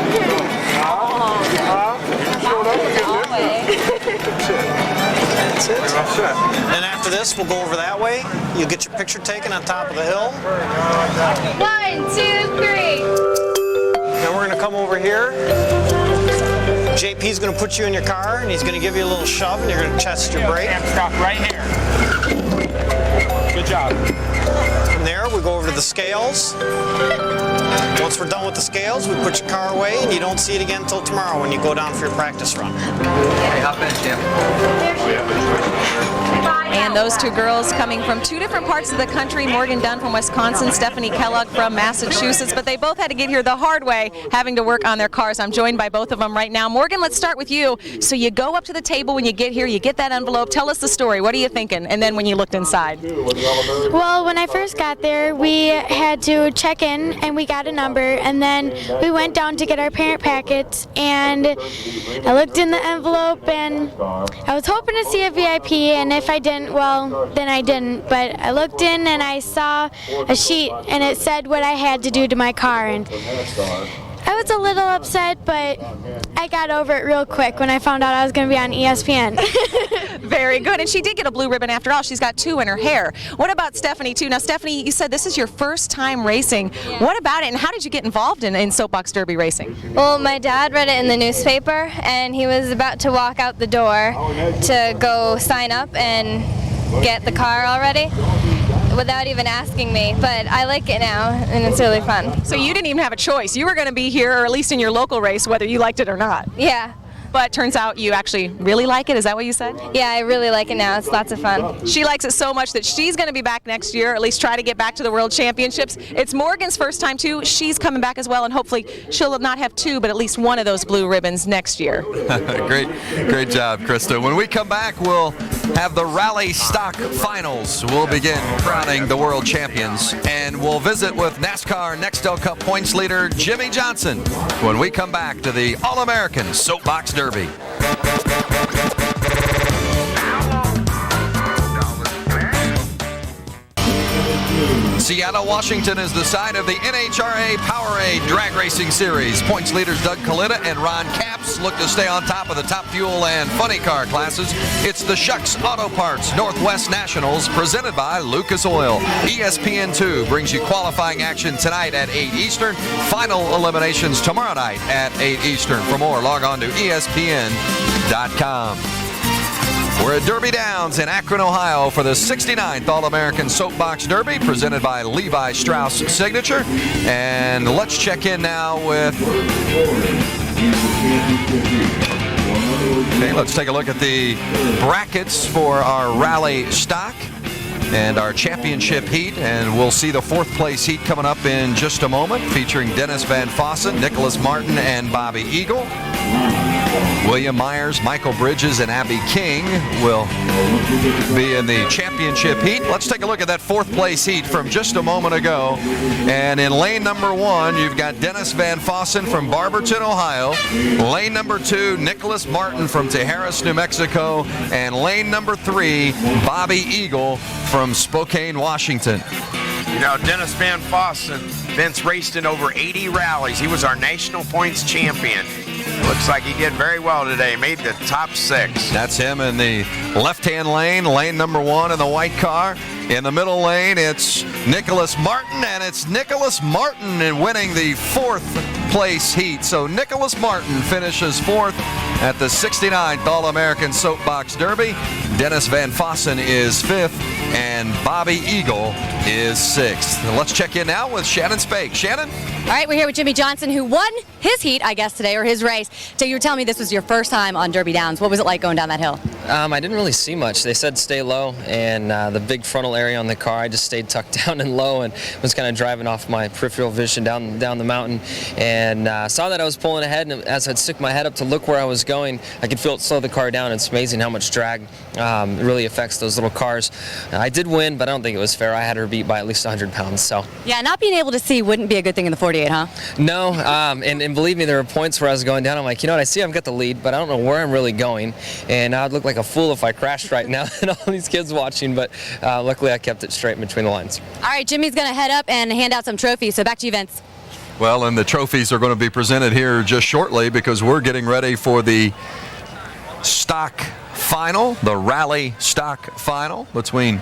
showed up again. That's it. Then after this, we'll go over that way. You'll get your picture taken on top of the hill. 1, 2, 3. Then we're going to come over here. JP's going to put you in your car, and he's going to give you a little shove, and you're going to test your brake. Stop right here. Good job. From there, we go over to the scales. Once we're done with the scales, we put your car away, and you don't see it again until tomorrow when you go down for your practice run. Hey, hop in, Jim. And those two girls coming from 2 different parts of the country, Morgan Dunn from Wisconsin, Stephanie Kellogg from Massachusetts, but they both had to get here the hard way, having to work on their cars. I'm joined by both of them right now. Morgan, let's start with you. So you go up to the table when you get here, you get that envelope. Tell us the story. What are you thinking? And then when you looked inside. Well, when I first got there, we had to check in, and we got a number, and then we went down to get our parent packets, and I looked in the envelope, and I was hoping to see a VIP, and if I didn't, well, then I didn't. But I looked in and I saw a sheet and it said what I had to do to my car, and I was a little upset, but I got over it real quick when I found out I was going to be on ESPN. Very good. And she did get a blue ribbon after all. She's got 2 in her hair. What about Stephanie, too? Now, Stephanie, you said this is your first time racing. Yeah. What about it, and how did you get involved in soapbox derby racing? Well, my dad read it in the newspaper, and he was about to walk out the door to go sign up and get the car already without even asking me, but I like it now, and it's really fun. So you didn't even have a choice. You were going to be here, or at least in your local race, whether you liked it or not. Yeah. But turns out you actually really like it. Is that what you said? Yeah, I really like it now. It's lots of fun. She likes it so much that she's going to be back next year, or at least try to get back to the World Championships. It's Morgan's first time, too. She's coming back as well, and hopefully she'll not have 2, but at least 1 of those blue ribbons next year. Great job, Krista. When we come back, we'll have the Rally Stock Finals. We'll begin crowning the world champions, and we'll visit with NASCAR Nextel Cup points leader Jimmy Johnson when we come back to the All-American Soapbox Derby. Seattle, Washington is the site of the NHRA Powerade Drag Racing Series. Points leaders Doug Kalita and Ron Capps look to stay on top of the top fuel and funny car classes. It's the Shucks Auto Parts Northwest Nationals presented by Lucas Oil. ESPN2 brings you qualifying action tonight at 8 Eastern. Final eliminations tomorrow night at 8 Eastern. For more, log on to ESPN.com. We're at Derby Downs in Akron, Ohio for the 69th All-American Soapbox Derby presented by Levi Strauss Signature. And let's check in now with... Okay, let's take a look at the brackets for our rally stock and our championship heat, and we'll see the 4th place heat coming up in just a moment, featuring Dennis Van Fossen, Nicholas Martin, and Bobby Eagle. William Myers, Michael Bridges, and Abby King will be in the championship heat. Let's take a look at that 4th place heat from just a moment ago. And in lane number 1, you've got Dennis Van Fossen from Barberton, Ohio. Lane number 2, Nicholas Martin from Tijeras, New Mexico. And lane number 3, Bobby Eagle from Spokane, Washington. You know, Dennis Van Fossen, Vince raced in over 80 rallies. He was our national points champion. Looks like he did very well today. Made the top 6. That's him in the left-hand lane, lane number 1 in the white car. In the middle lane, it's Nicholas Martin, and it's Nicholas Martin in winning the 4th place heat. So Nicholas Martin finishes 4th at the 69th All-American Soapbox Derby. Dennis Van Fossen is 5th, and Bobby Eagle is 6th. And let's check in now with Shannon Spake. Shannon? All right, we're here with Jimmy Johnson, who won his heat, I guess, today, or his race. So you were telling me this was your first time on Derby Downs. What was it like going down that hill? I didn't really see much. They said stay low, and the big frontal area on the car, I just stayed tucked down and low and was kind of driving off my peripheral vision down the mountain, and saw that I was pulling ahead, and as I'd stick my head up to look where I was going, I could feel it slow the car down. It's amazing how much drag really affects those little cars. I did win, but I don't think it was fair. I had her beat by at least 100 pounds. So yeah, not being able to see wouldn't be a good thing in the 48, huh? No, and believe me, there were points where I was going down. I'm like, you know what, I see I've got the lead, but I don't know where I'm really going, and I'd look like a fool if I crashed right now and all these kids watching, but luckily I kept it straight in between the lines. All right, Jimmy's going to head up and hand out some trophies, so back to you, Vince. Well, and the trophies are going to be presented here just shortly because we're getting ready for the stock final, the rally stock final between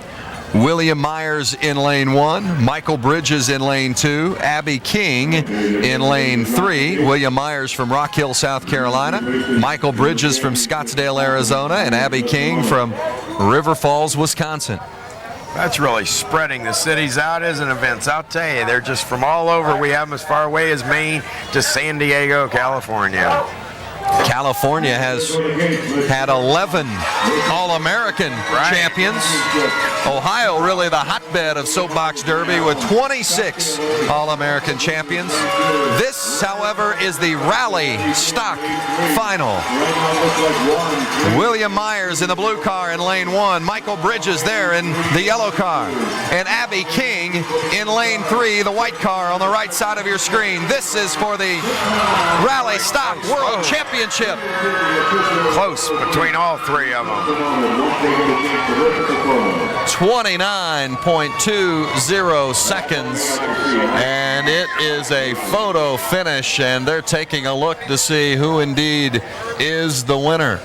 William Myers in lane 1, Michael Bridges in lane 2, Abby King in lane 3, William Myers from Rock Hill, South Carolina, Michael Bridges from Scottsdale, Arizona, and Abby King from River Falls, Wisconsin. That's really spreading the cities out, isn't it, Vince? I'll tell you, they're just from all over. We have them as far away as Maine to San Diego, California. California has had 11 All-American champions. Ohio, really the hotbed of Soapbox Derby with 26 All-American champions. This, however, is the rally stock final. William Myers in the blue car in lane 1. Michael Bridges there in the yellow car. And Abby King in lane 3, the white car on the right side of your screen. This is for the rally stock world championship. Close between all 3 of them. 29.20 seconds, and it is a photo finish, and they're taking a look to see who indeed is the winner.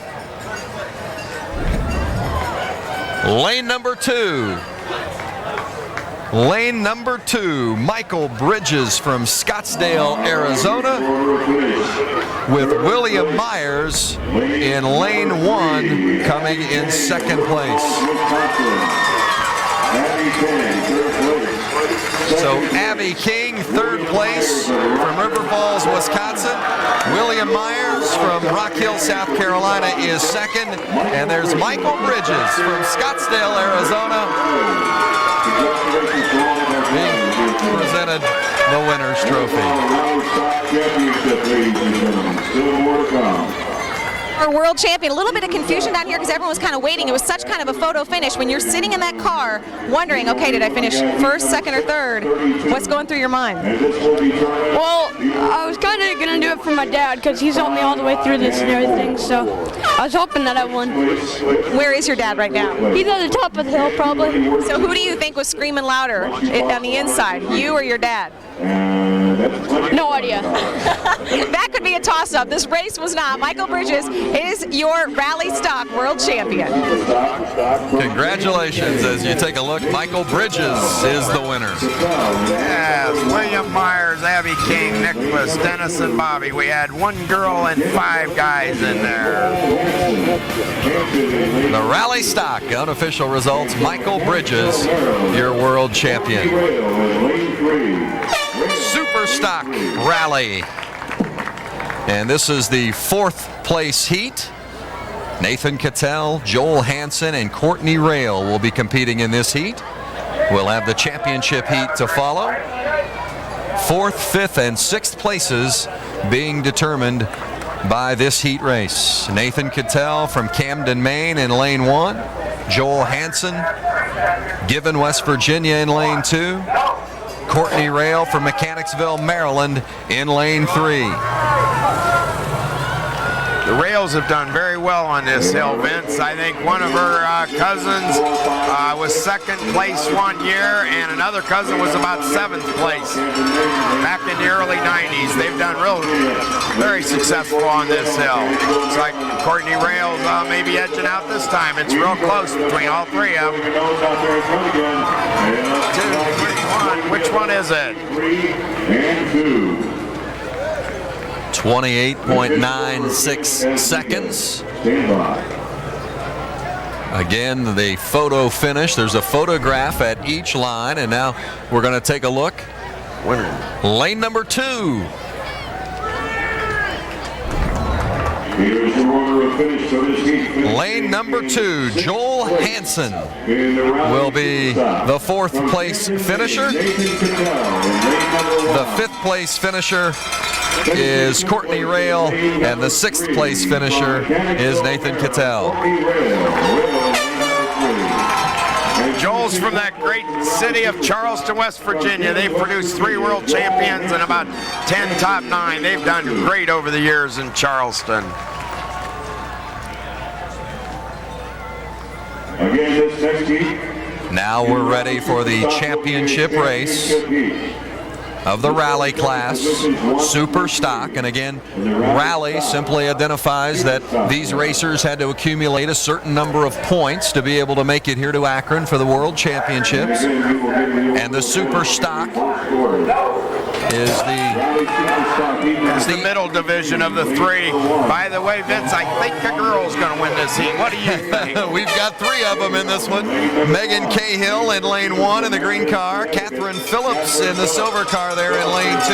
Lane number 2. Lane number 2, Michael Bridges from Scottsdale, Arizona, with William Myers in lane 1 coming in 2nd place. So Abby King, 3rd place from River Falls, Wisconsin. William Myers from Rock Hill, South Carolina is 2nd. And there's Michael Bridges from Scottsdale, Arizona, being presented the winner's trophy. World champion. A little bit of confusion down here because everyone was kind of waiting. It was such kind of a photo finish. When you're sitting in that car wondering, okay, did I finish 1st, 2nd, or 3rd? What's going through your mind? Well, I was kind of going to do it for my dad because he's helped me all the way through this and everything, so I was hoping that I won. Where is your dad right now? He's at the top of the hill, probably. So who do you think was screaming louder on the inside, you or your dad? No idea. That could be a toss-up. This race was not. Michael Bridges is your rally stock world champion. Congratulations. As you take a look, Michael Bridges is the winner. Yes, William Myers, Abby King, Nicholas, Dennis, and Bobby. We had 1 girl and 5 guys in there. The rally stock unofficial results, Michael Bridges, your world champion. Super stock rally. And this is the 4th place heat. Nathan Cattell, Joel Hansen, and Courtney Rail will be competing in this heat. We'll have the championship heat to follow. 4th, 5th, and 6th places being determined by this heat race. Nathan Cattell from Camden, Maine in lane 1. Joel Hansen, Gibbon, West Virginia in lane 2. Courtney Rail from Mechanicsville, Maryland in lane 3. The Rails have done very well on this hill, Vince. I think one of her cousins was second place one year, and another cousin was about 7th place back in the early 90s. They've done very successful on this hill. It's like Courtney Rails may be edging out this time. It's real close between all three of them. 2, 3, 1. Which one is it? 3 and 2. 28.96 seconds. Again, the photo finish. There's a photograph at each line, and now we're going to take a look. Lane number 2. Lane number 2, Joel Hansen will be the 4th place finisher. The 5th place finisher is Courtney Rail, and the 6th place finisher is Nathan Cattell. Joel's from that great city of Charleston, West Virginia. They've produced 3 world champions and about 10 top 9. They've done great over the years in Charleston. Again, this next heat. Now we're ready for the championship race of the rally class, super stock. And again, rally simply identifies that these racers had to accumulate a certain number of points to be able to make it here to Akron for the World Championships. And the super stock is the middle division of the 3. By the way, Vince, I think the girl's going to win this heat. What do you think? We've got 3 of them in this one. Megan Cahill in lane 1 in the green car. Catherine Phillips in the silver car there in lane 2.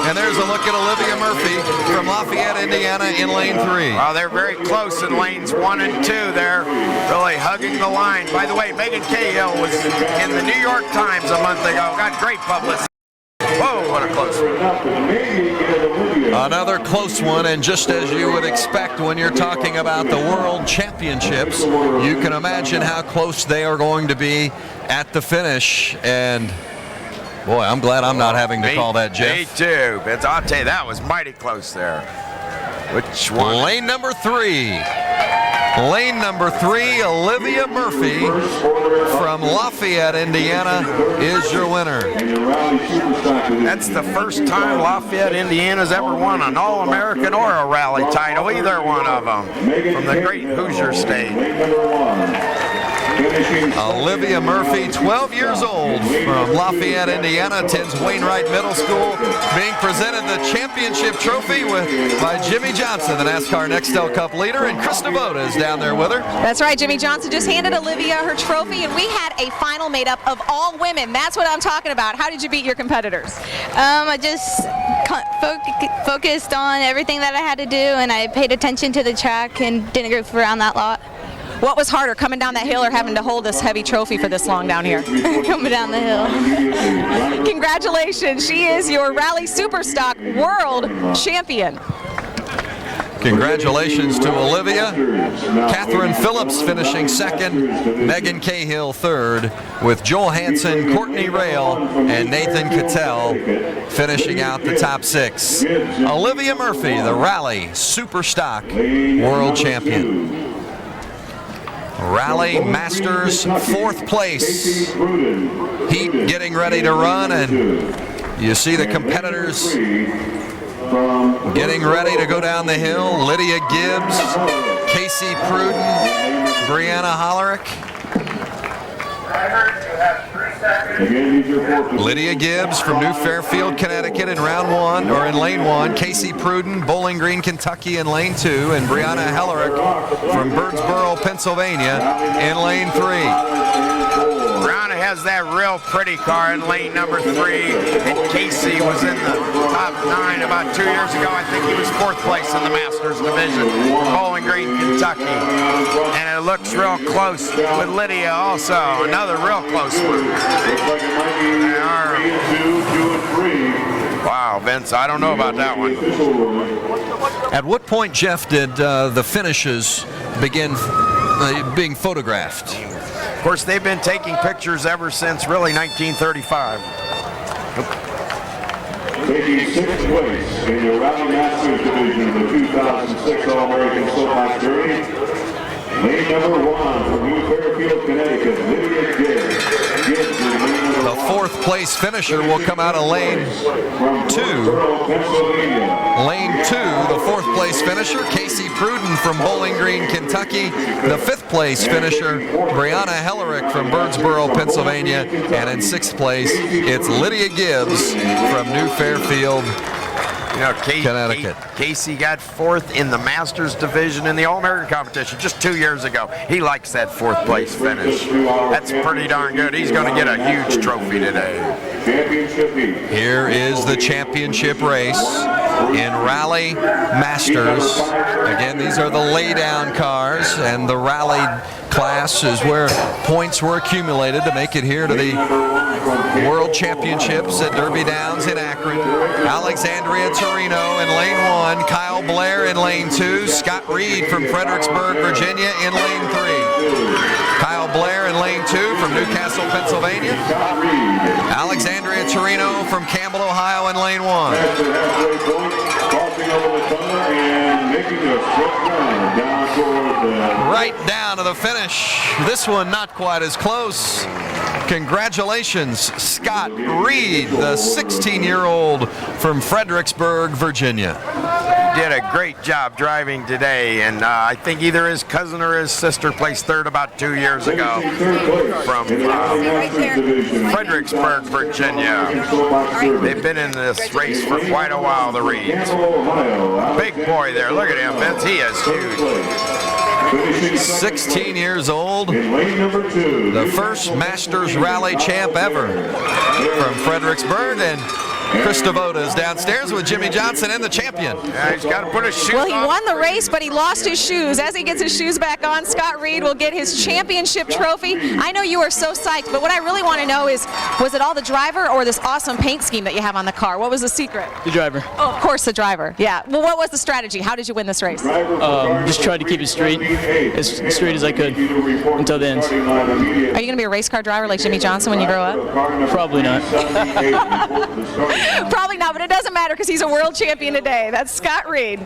And there's a look at Olivia Murphy from Lafayette, Indiana in lane 3. Well, they're very close in lanes 1 and 2. They're really hugging the line. By the way, Megan Cahill was in the New York Times a month ago. Got great publicity. Whoa, what a close one. Another close one, and just as you would expect when you're talking about the World Championships, you can imagine how close they are going to be at the finish. And boy, I'm glad I'm not having to call that, Jeff. Me too, but I'll tell you, that was mighty close there. Which one? Lane number 3. Lane number 3, Olivia Murphy from Lafayette, Indiana, is your winner. That's the first time Lafayette, Indiana's ever won an All-American or a rally title, either one of them, from the great Hoosier State. Olivia Murphy, 12 years old, from Lafayette, Indiana, attends Wainwright Middle School, being presented the championship trophy by Jimmy Johnson, the NASCAR Nextel Cup leader, and Chris Devoda is down there with her. That's right, Jimmy Johnson just handed Olivia her trophy, and we had a final made up of all women. That's what I'm talking about. How did you beat your competitors? I just focused on everything that I had to do, and I paid attention to the track and didn't goof around that lot. What was harder, coming down that hill or having to hold this heavy trophy for this long down here? Coming down the hill. Congratulations, she is your Rally Superstock World Champion. Congratulations to Olivia. Catherine Phillips finishing 2nd, Megan Cahill 3rd, with Joel Hansen, Courtney Rail, and Nathan Cattell finishing out the top 6. Olivia Murphy, the Rally Superstock World Champion. Rally Masters 4th place. Heat getting ready to run, and you see the competitors getting ready to go down the hill. Lydia Gibbs, Casey Pruden, Brianna Hollerick. Lydia Gibbs from New Fairfield, Connecticut in round 1, or in lane 1. Casey Pruden, Bowling Green, Kentucky in lane 2. And Brianna Hollerick from Birdsboro, Pennsylvania in lane 3. Brianna has that real pretty car in lane number 3, and Casey was in the top 9 about 2 years ago. I think he was 4th place in the Masters division, Bowling Green, Kentucky. And it looks real close with Lydia also, another real close one. They are. Wow, Vince, I don't know about that one. At what point, Jeff, did the finishes begin being photographed? Of course, they've been taking pictures ever since really 1935. Taking 6th place in the Rally Masters Division of the 2006 All-American Soapbox Derby, lane number 1 from New Fairfield, Connecticut, Olivia Gibbs. The 4th place finisher will come out of lane 2. Lane 2, the 4th place finisher, Casey Pruden from Bowling Green, Kentucky. The 5th place finisher, Brianna Hellerick from Birdsboro, Pennsylvania. And in 6th place, it's Lydia Gibbs from New Fairfield, Connecticut. Casey got 4th in the Masters division in the All-American competition just 2 years ago. He likes that 4th place finish. That's pretty darn good. He's going to get a huge trophy today. Here is the championship race in Rally Masters. Again, these are the laydown cars, and the rally class is where points were accumulated to make it here to the World Championships at Derby Downs in Akron. Alexandria Torino in lane 1, Kyle Blair in lane 2, Scott Reed from Fredericksburg, Virginia in lane 3. Kyle Blair in lane 2 from Newcastle, Pennsylvania. Alexandria Torino from Campbell, Ohio in lane 1. Right down to the finish. This one not quite as close. Congratulations, Scott Reed, the 16-year-old from Fredericksburg, Virginia. He did a great job driving today, and I think either his cousin or his sister placed 3rd about 2 years ago from Fredericksburg, Virginia. They've been in this race for quite a while, the Reeds. Big boy there, look at him, Vince, he is huge. 16 years old, the first Masters Rally champ ever from Fredericksburg, and Chris Devoda is downstairs with Jimmy Johnson and the champion. Yeah, he's got to put his shoes on. Well, he won the race, but he lost his shoes. As he gets his shoes back on, Scott Reed will get his championship trophy. I know you are so psyched, but what I really want to know is, was it all the driver or this awesome paint scheme that you have on the car? What was the secret? The driver. Oh, of course, the driver. Yeah. Well, what was the strategy? How did you win this race? Just tried to keep it straight as I could until the end. Are you going to be a race car driver like Jimmy Johnson when you grow up? Probably not. Probably not, but it doesn't matter because he's a world champion today. That's Scott Reed.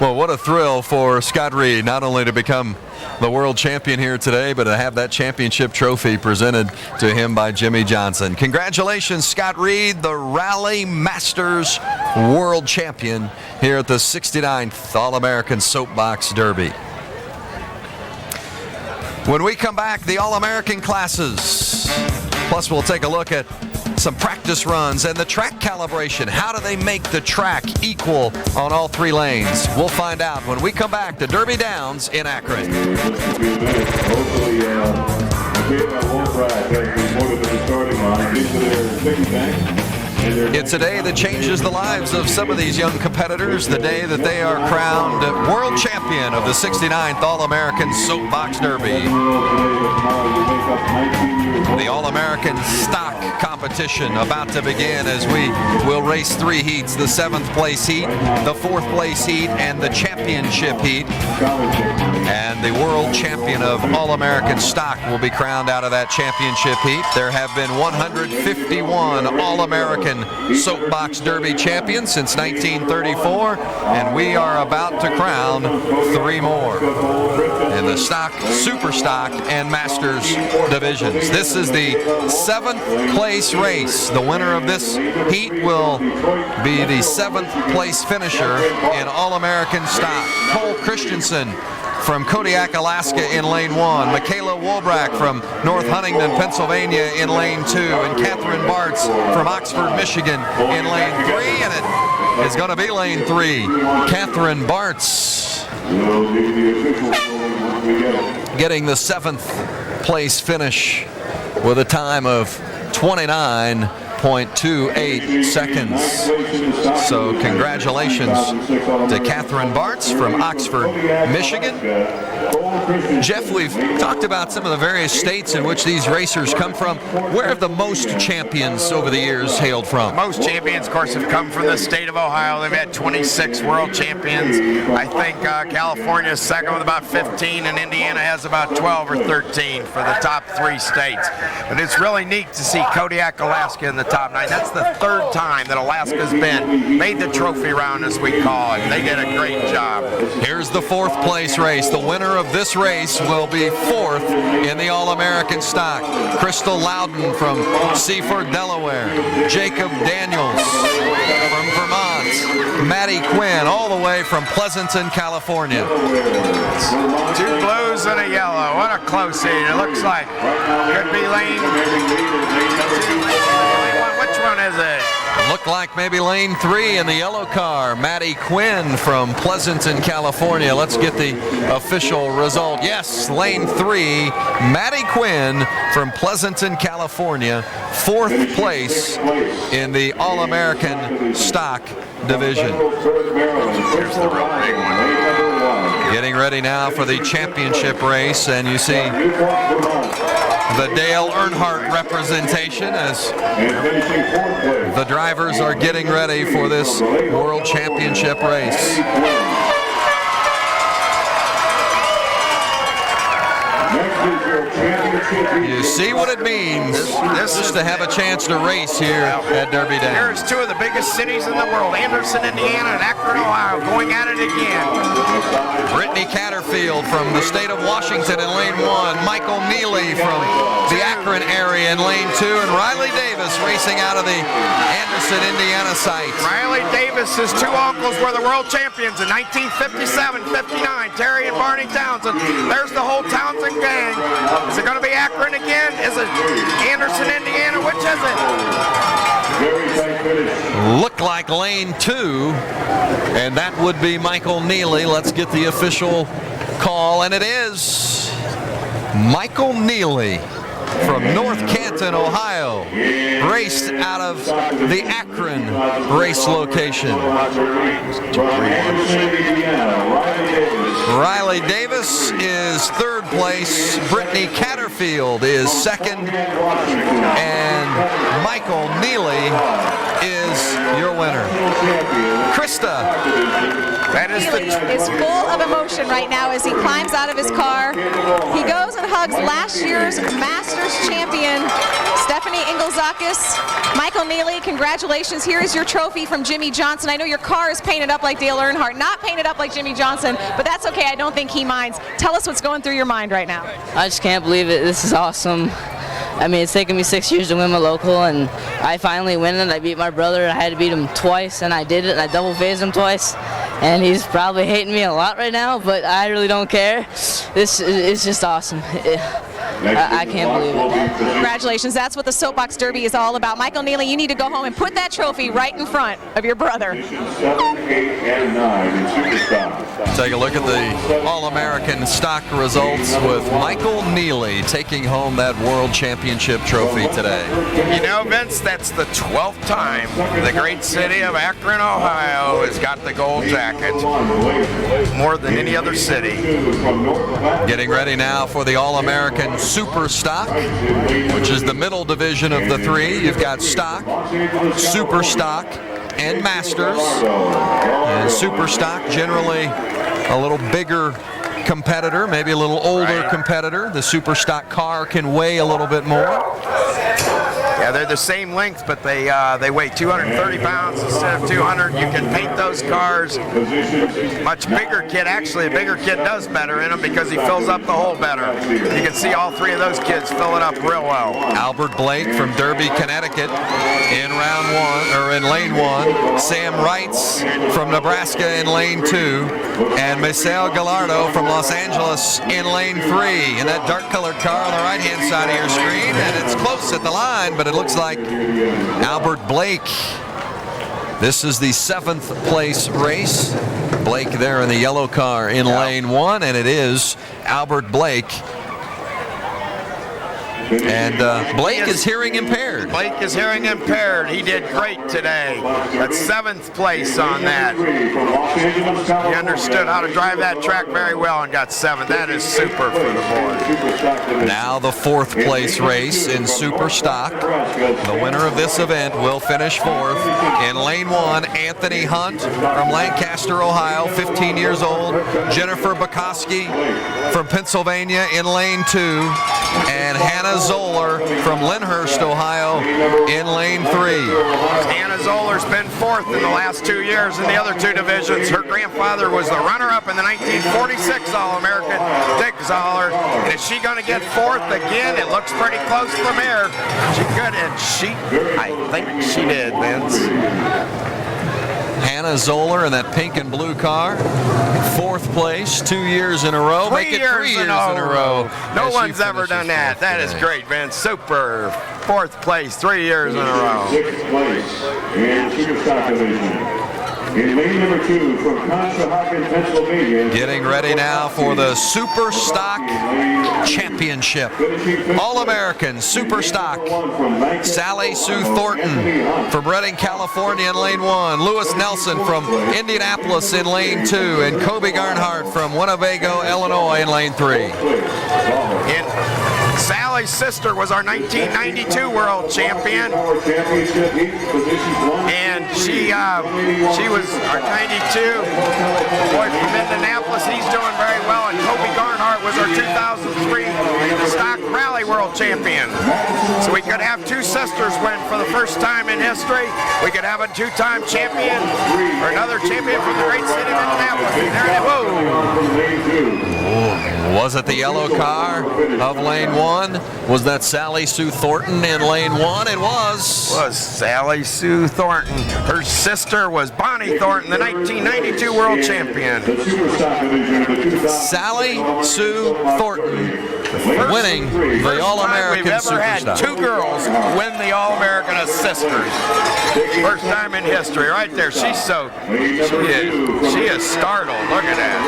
Well, what a thrill for Scott Reed, not only to become the world champion here today, but to have that championship trophy presented to him by Jimmy Johnson. Congratulations, Scott Reed, the Rally Masters world champion here at the 69th All-American Soapbox Derby. When we come back, the All-American classes. Plus, we'll take a look at some practice runs and the track calibration. How do they make the track equal on all 3 lanes? We'll find out when we come back to Derby Downs in Akron. It's a day that changes the lives of some of these young competitors, the day that they are crowned world champion of the 69th All-American Soapbox Derby. The All-American Stock competition about to begin as we will race 3 heats, the 7th place heat, the 4th place heat, and the championship heat. And the world champion of All-American Stock will be crowned out of that championship heat. There have been 151 All-American Soapbox Derby champions since 1934, and we are about to crown 3 more in the Stock, Super Stock, and Masters divisions. This is the 7th place race. The winner of this heat will be the 7th place finisher in All-American Stock. Cole Christensen from Kodiak, Alaska in lane 1. Michaela Wolbrack from North Huntington, Pennsylvania in lane 2. And Catherine Bartz from Oxford, Michigan in lane 3. And it is going to be lane 3. Catherine Bartz getting the 7th place finish with a time of 29.28 seconds. So congratulations to Catherine Bartz from Oxford, Michigan. Jeff, we've talked about some of the various states in which these racers come from. Where have the most champions over the years hailed from? Most champions, of course, have come from the state of Ohio. They've had 26 world champions. I think California is second with about 15, and Indiana has about 12 or 13 for the top 3 states. But it's really neat to see Kodiak, Alaska in the top 9. That's the third time that Alaska's made the trophy round, as we call it. They did a great job. Here's the 4th place race. The winner of this race will be 4th in the All-American stock. Crystal Loudon from Seaford, Delaware. Jacob Daniels from Vermont. Maddie Quinn all the way from Pleasanton, California. 2 blues and a yellow. What a close heat. It looks like could be lane. Which one is it? Looked like maybe lane 3 in the yellow car. Maddie Quinn from Pleasanton, California. Let's get the official result. Yes, lane 3, Maddie Quinn from Pleasanton, California. 4th place in the All-American stock division. Here's the real big one. Getting ready now for the championship race, and you see the Dale Earnhardt representation as the drivers are getting ready for this World Championship race. You see what it means just to have a chance to race here at Derby Downs. Here's 2 of the biggest cities in the world, Anderson, Indiana, and Akron, Ohio, going at it again. Brittany Catterfield from the state of Washington in lane 1, Michael Nealy from the Akron area in lane 2, and Riley Davis racing out of the Anderson, Indiana site. Riley Davis's 2 uncles were the world champions in 1957-59, Terry and Barney Townsend. There's the whole Townsend gang. Is it going to be Akron again? Is it Anderson, Indiana? Which is it? Look like lane 2, and that would be Michael Nealy. Let's get the official call, and it is Michael Nealy from North Canton, Ohio, raced out of the Akron race location. Riley Davis is 3rd place. Brittany Catterfield is 2nd. And Michael Nealy is your winner. Krista. That is is full of emotion right now as he climbs out of his car. He goes and hugs last year's Masters champion, Stephanie Ingelzakis. Michael Nealy, congratulations. Here is your trophy from Jimmy Johnson. I know your car is painted up like Dale Earnhardt, not painted up like Jimmy Johnson, but that's okay. I don't think he minds. Tell us what's going through your mind right now. I just can't believe it. This is awesome. I mean, it's taken me 6 years to win my local, and I finally win it. I beat my brother. I had to beat him twice, and I did it, and I double phased him twice. And he's probably hating me a lot right now, but I really don't care. This is just awesome. I can't believe it. Congratulations. That's what the Soapbox Derby is all about. Michael Nealy, you need to go home and put that trophy right in front of your brother. 7, 8, and 9 in Super Stock. Take a look at the All-American stock results with Michael Nealy taking home that World Championship trophy today. You know, Vince, that's the 12th time the great city of Akron, Ohio has got the gold jacket. More than any other city. Getting ready now for the All-American Super Stock, which is the middle division of the 3. You've got Stock, Super Stock, and Masters. And Super Stock, generally a little bigger competitor, maybe a little older competitor. The Super Stock car can weigh a little bit more. Yeah, they're the same length, but they weigh 230 pounds instead of 200. You can paint those cars. Much bigger kid, actually, a bigger kid does better in them because he fills up the hole better. You can see all 3 of those kids fill it up real well. Albert Blake from Derby, Connecticut in in lane 1. Sam Wrights from Nebraska in lane 2. And Misael Gallardo from Los Angeles in lane 3. In that dark colored car on the right-hand side of your screen. And it's close at the line, but it looks like Albert Blake. This is the 7th place race. Blake there in the yellow car in lane 1, and it is Albert Blake. And Blake is hearing impaired. Blake is hearing impaired. He did great today. That's 7th place on that. He understood how to drive that track very well and got 7th. That is super for the boy. Now the 4th place race in Super Stock. The winner of this event will finish 4th. In lane 1, Anthony Hunt from Lancaster, Ohio, 15 years old. Jennifer Bukowski from Pennsylvania in lane 2. and Hannah Zoller from Lyndhurst, Ohio in lane 3. Hannah Zoller's been 4th in the last 2 years in the other 2 divisions. Her grandfather was the runner-up in the 1946 All-American, Dick Zoller. And is she going to get 4th again? It looks pretty close from here. She could, and I think she did, Vince. Hannah Zoller in that pink and blue car. 4th place, 2 years in a row. Make it 3 years in a row. No one's ever done that. That is great, Vince. Super. 4th place, 3 years in a row. 6th place in Superstock division. In lane number 2 from Conshohocken, Pennsylvania. Getting ready now for the Super Stock Championship. All-American Super Stock. Sally Sue Thornton from Redding, California in lane 1. Lewis Nelson from Indianapolis in lane 2. And Kobe Garnhart from Winnebago, Illinois in lane 3. Sally's sister was our 1992 world champion, and she was our 92 boy from Indianapolis. He's doing very well, and Kobe Garnhart was our 2003 stock rally world champion. So we could have 2 sisters win for the first time in history. We could have a 2-time champion or another champion from the great city of Indianapolis. Was it the yellow car of lane 1? Was that Sally Sue Thornton in lane 1? It was. Was Sally Sue Thornton. Her sister was Bonnie Thornton, the 1992 world champion. Sally Sue Thornton winning the All-American Super Stock. We've ever had 2 girls win the All-American as sisters. First time in history, right there. She is startled. Look at that.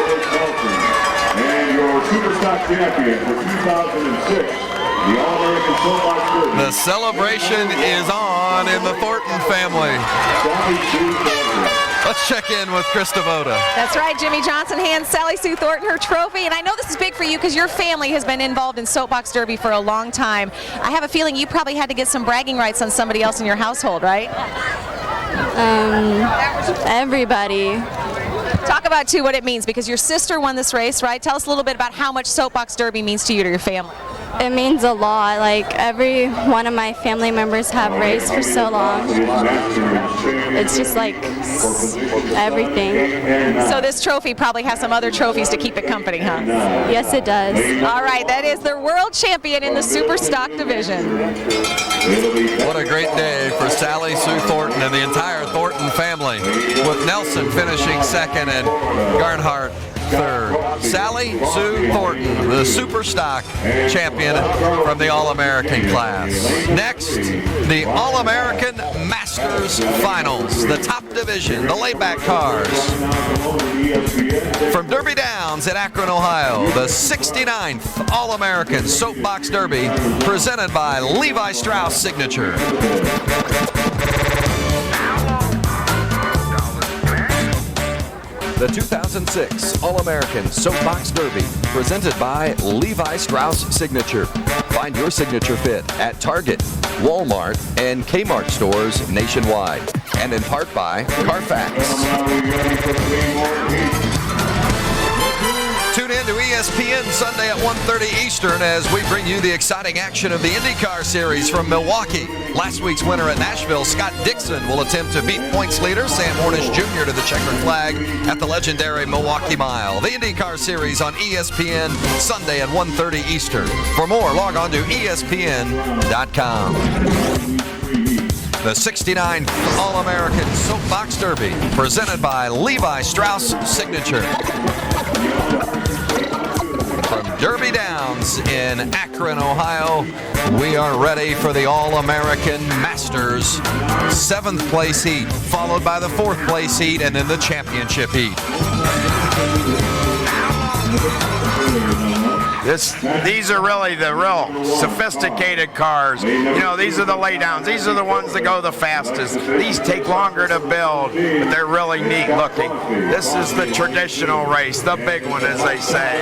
And your Superstock champion for 2006, the All-American Soapbox Derby. The celebration is on in the Thornton family. Let's check in with Chris Devoda. That's right, Jimmy Johnson hands Sally Sue Thornton her trophy, and I know this is big for you because your family has been involved in Soapbox Derby for a long time. I have a feeling you probably had to get some bragging rights on somebody else in your household, right? Everybody. Talk about, too, what it means, because your sister won this race, right? Tell us a little bit about how much Soapbox Derby means to you, to your family. It means a lot. Like, every one of my family members have raced for so long. It's just like everything. So this trophy probably has some other trophies to keep it company, huh? Yes, it does. All right, that is the world champion in the Super Stock division. What a great day for Sally Sue Thornton and the entire Thornton family, with Nelson finishing 2nd and Garnhart 3rd. Sally Sue Thornton, the Super Stock champion from the All-American class. Next, the All-American Masters Finals, the top division, the layback cars. From Derby Downs in Akron, Ohio, the 69th All-American Soapbox Derby, presented by Levi Strauss Signature. The 2006 All-American Soapbox Derby, presented by Levi Strauss Signature. Find your signature fit at Target, Walmart, and Kmart stores nationwide. And in part by Carfax. Tune in to ESPN Sunday at 1:30 Eastern as we bring you the exciting action of the IndyCar Series from Milwaukee. Last week's winner at Nashville, Scott Dixon, will attempt to beat points leader Sam Hornish Jr. to the checkered flag at the legendary Milwaukee Mile. The IndyCar Series on ESPN Sunday at 1:30 Eastern. For more, log on to ESPN.com. The 69th All-American Soapbox Derby, presented by Levi Strauss Signature. From Derby Downs in Akron, Ohio, we are ready for the All-American Masters 7th place heat, followed by the 4th place heat, and then the championship heat. These are really the real sophisticated cars. You know, these are the laydowns. These are the ones that go the fastest. These take longer to build, but they're really neat looking. This is the traditional race, the big one, as they say.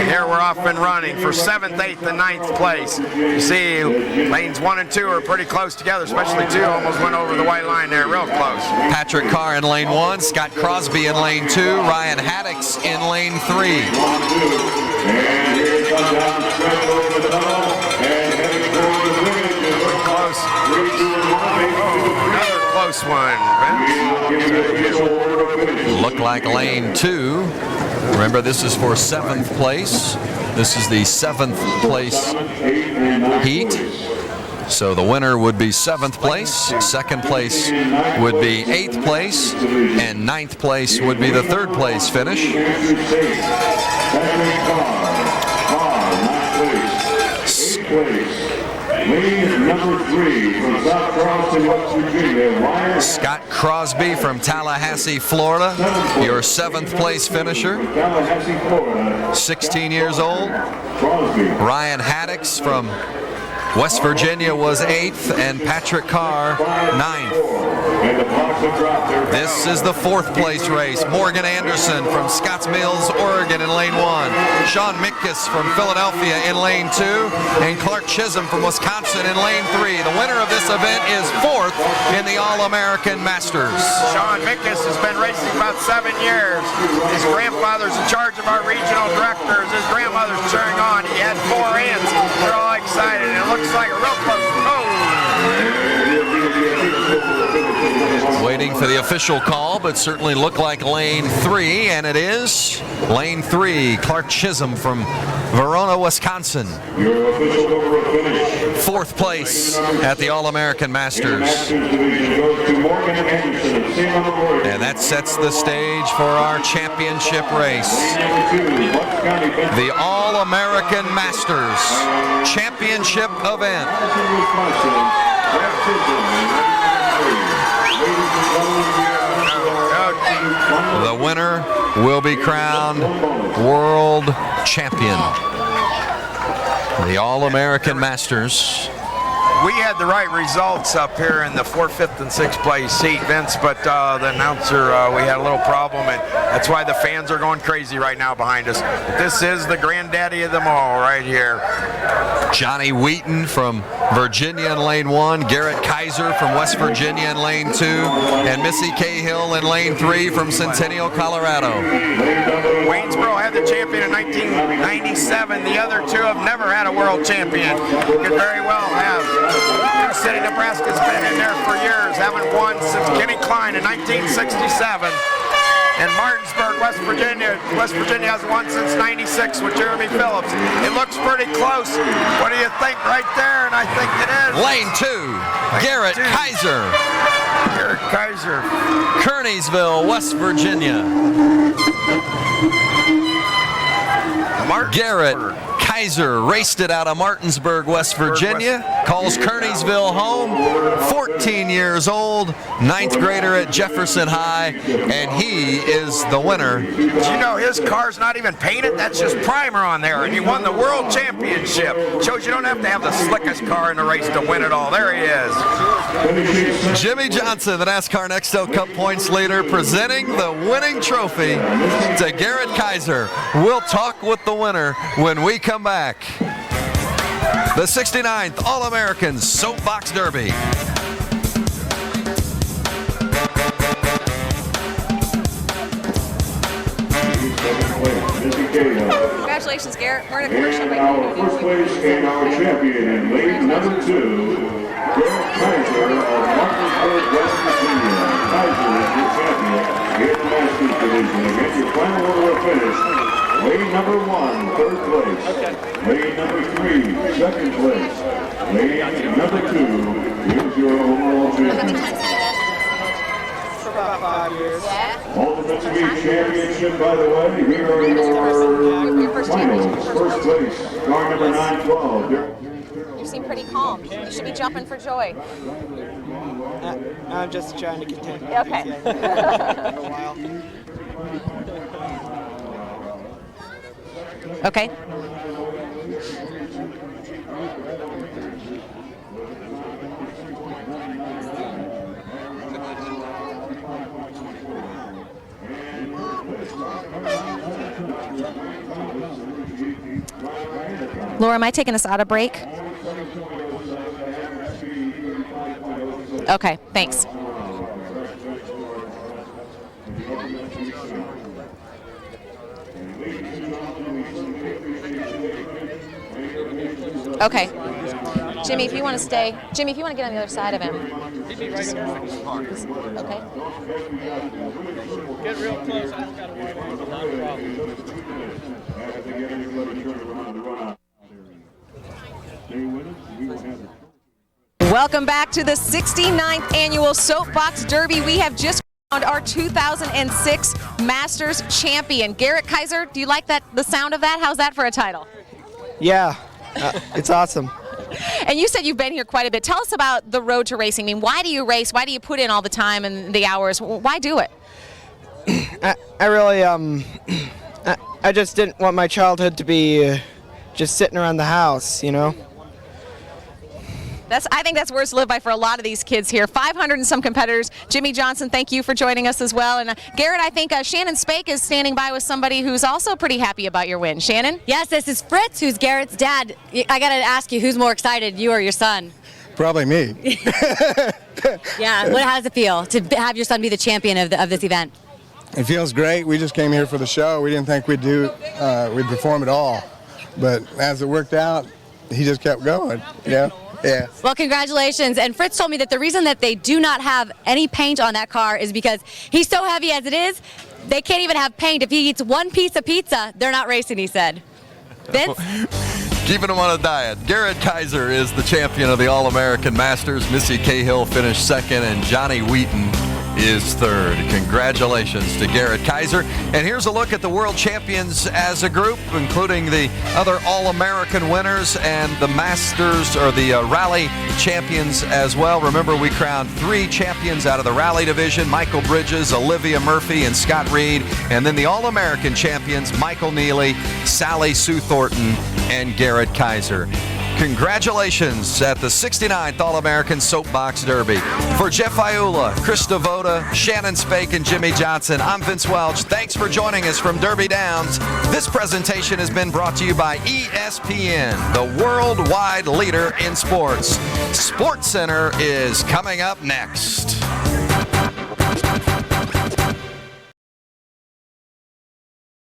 Here we're off and running for 7th, 8th, and 9th place. You see, lanes 1 and 2 are pretty close together, especially 2 almost went over the white line there, real close. Patrick Carr in lane 1, Scott Crosby in lane 2, Ryan Haddix in lane 3. And here comes down stretch over the top this one, Vince? Look like lane 2. Remember, this is for 7th place. This is the 7th place heat. So the winner would be 7th place, 2nd place would be 8th place, and 9th place would be the 3rd place finish. Number 3 from South Charleston, West Virginia, Scott Crosby from Tallahassee, Florida, your 7th place finisher, 16 years old. Ryan Haddix from West Virginia was 8th, and Patrick Carr 9th. This is the 4th place race. Morgan Anderson from Scotts Mills, Oregon in lane 1. Sean Mitkus from Philadelphia in lane 2. And Clark Chisholm from Wisconsin in lane 3. The winner of this event is 4th in the All-American Masters. Sean Mitkus has been racing about 7 years. His grandfather's in charge of our regional directors. His grandmother's cheering on. He had 4 aunts. They're all excited. It looks like a real close. Waiting for the official call, but certainly looked like lane 3, and it is lane 3. Clark Chisholm from Verona, Wisconsin. 4th place at the All-American Masters. And that sets the stage for our championship race. The All-American Masters Championship event. The winner will be crowned world champion. The All-American Masters. We had the right results up here in the 4th, 5th, and 6th place heat, Vince, but the announcer, we had a little problem, and that's why the fans are going crazy right now behind us. But this is the granddaddy of them all right here. Johnny Wheaton from Virginia in lane 1, Garrett Kaiser from West Virginia in lane 2, and Missy Cahill in lane 3 from Centennial, Colorado. Waynesboro had the champion in 1997. The other 2 have never had a world champion. Could very well have. New City, Nebraska's been in there for years, haven't won since Kenny Klein in 1967. And Martinsburg, West Virginia hasn't won since '96 with Jeremy Phillips. It looks pretty close. What do you think right there? And I think it is. Lane 2, Garrett Kaiser. Garrett Kaiser. Kearneysville, West Virginia. Garrett Kaiser raced it out of Martinsburg, West Virginia, calls Kearneysville home, 14 years old, 9th grader at Jefferson High, and he is the winner. Did you know his car's not even painted? That's just primer on there, and he won the world championship. Shows you don't have to have the slickest car in the race to win it all. There he is. Jimmy Johnson, the NASCAR Nextel Cup points leader, presenting the winning trophy to Garrett Kaiser. We'll talk with the winner when we come back. The 69th All-American Soapbox Derby. Congratulations, Garrett. We're in a commercial break. First place and our champion in lane number 2, Garrett Kaiser of Martinsburg, West Virginia. Kaiser is your champion in the Masters division. Again, your final order of finish. Lane number 1, 3rd place. Lane number 3, 2nd place. Lane number 2 is your overall champion. For about 5 years. Ultimate Speed Championship, by the way. Here are your finals. First place, car number 912. You seem pretty calm. You should be jumping for joy. I'm just trying to continue. Okay. Okay. Laura, am I taking us out of break? Okay, thanks. Okay. Jimmy, if you want to stay. Jimmy, if you want to get on the other side of him. Okay. Get real close. I don't got to worry about it. Not a problem. Welcome back to the 69th annual Soapbox Derby. We have just found our 2006 Masters champion, Garrett Kaiser. Do you like the sound of that? How's that for a title? Yeah, it's awesome. And you said you've been here quite a bit. Tell us about the road to racing. I mean, why do you race? Why do you put in all the time and the hours? Why do it? I really, I just didn't want my childhood to be just sitting around the house, you know? I think that's words to live by for a lot of these kids here. 500 and some competitors. Jimmy Johnson, thank you for joining us as well. And Garrett, I think Shannon Spake is standing by with somebody who's also pretty happy about your win. Shannon? Yes, this is Fritz, who's Garrett's dad. I got to ask you, who's more excited, you or your son? Probably me. Yeah, how does it feel to have your son be the champion of this event? It feels great. We just came here for the show. We didn't think we'd perform at all. But as it worked out, he just kept going, you know? Yeah. Well, congratulations. And Fritz told me that the reason that they do not have any paint on that car is because he's so heavy as it is, they can't even have paint. If he eats one piece of pizza, they're not racing, he said. Vince? Keeping him on a diet. Garrett Kaiser is the champion of the All-American Masters. Missy Cahill finished second, and Johnny Wheaton is third. Congratulations to Garrett Kaiser. And here's a look at the world champions as a group, including the other All-American winners and the Masters, or the Rally champions as well. Remember, we crowned 3 champions out of the Rally division: Michael Bridges, Olivia Murphy, and Scott Reed. And then the All-American champions: Michael Nealy, Sally Sue Thornton, and Garrett Kaiser. Congratulations at the 69th All-American Soapbox Derby. For Jeff Iula, Chris Devoda, Shannon Spake, and Jimmy Johnson, I'm Vince Welch. Thanks for joining us from Derby Downs. This presentation has been brought to you by ESPN, the worldwide leader in sports. SportsCenter is coming up next.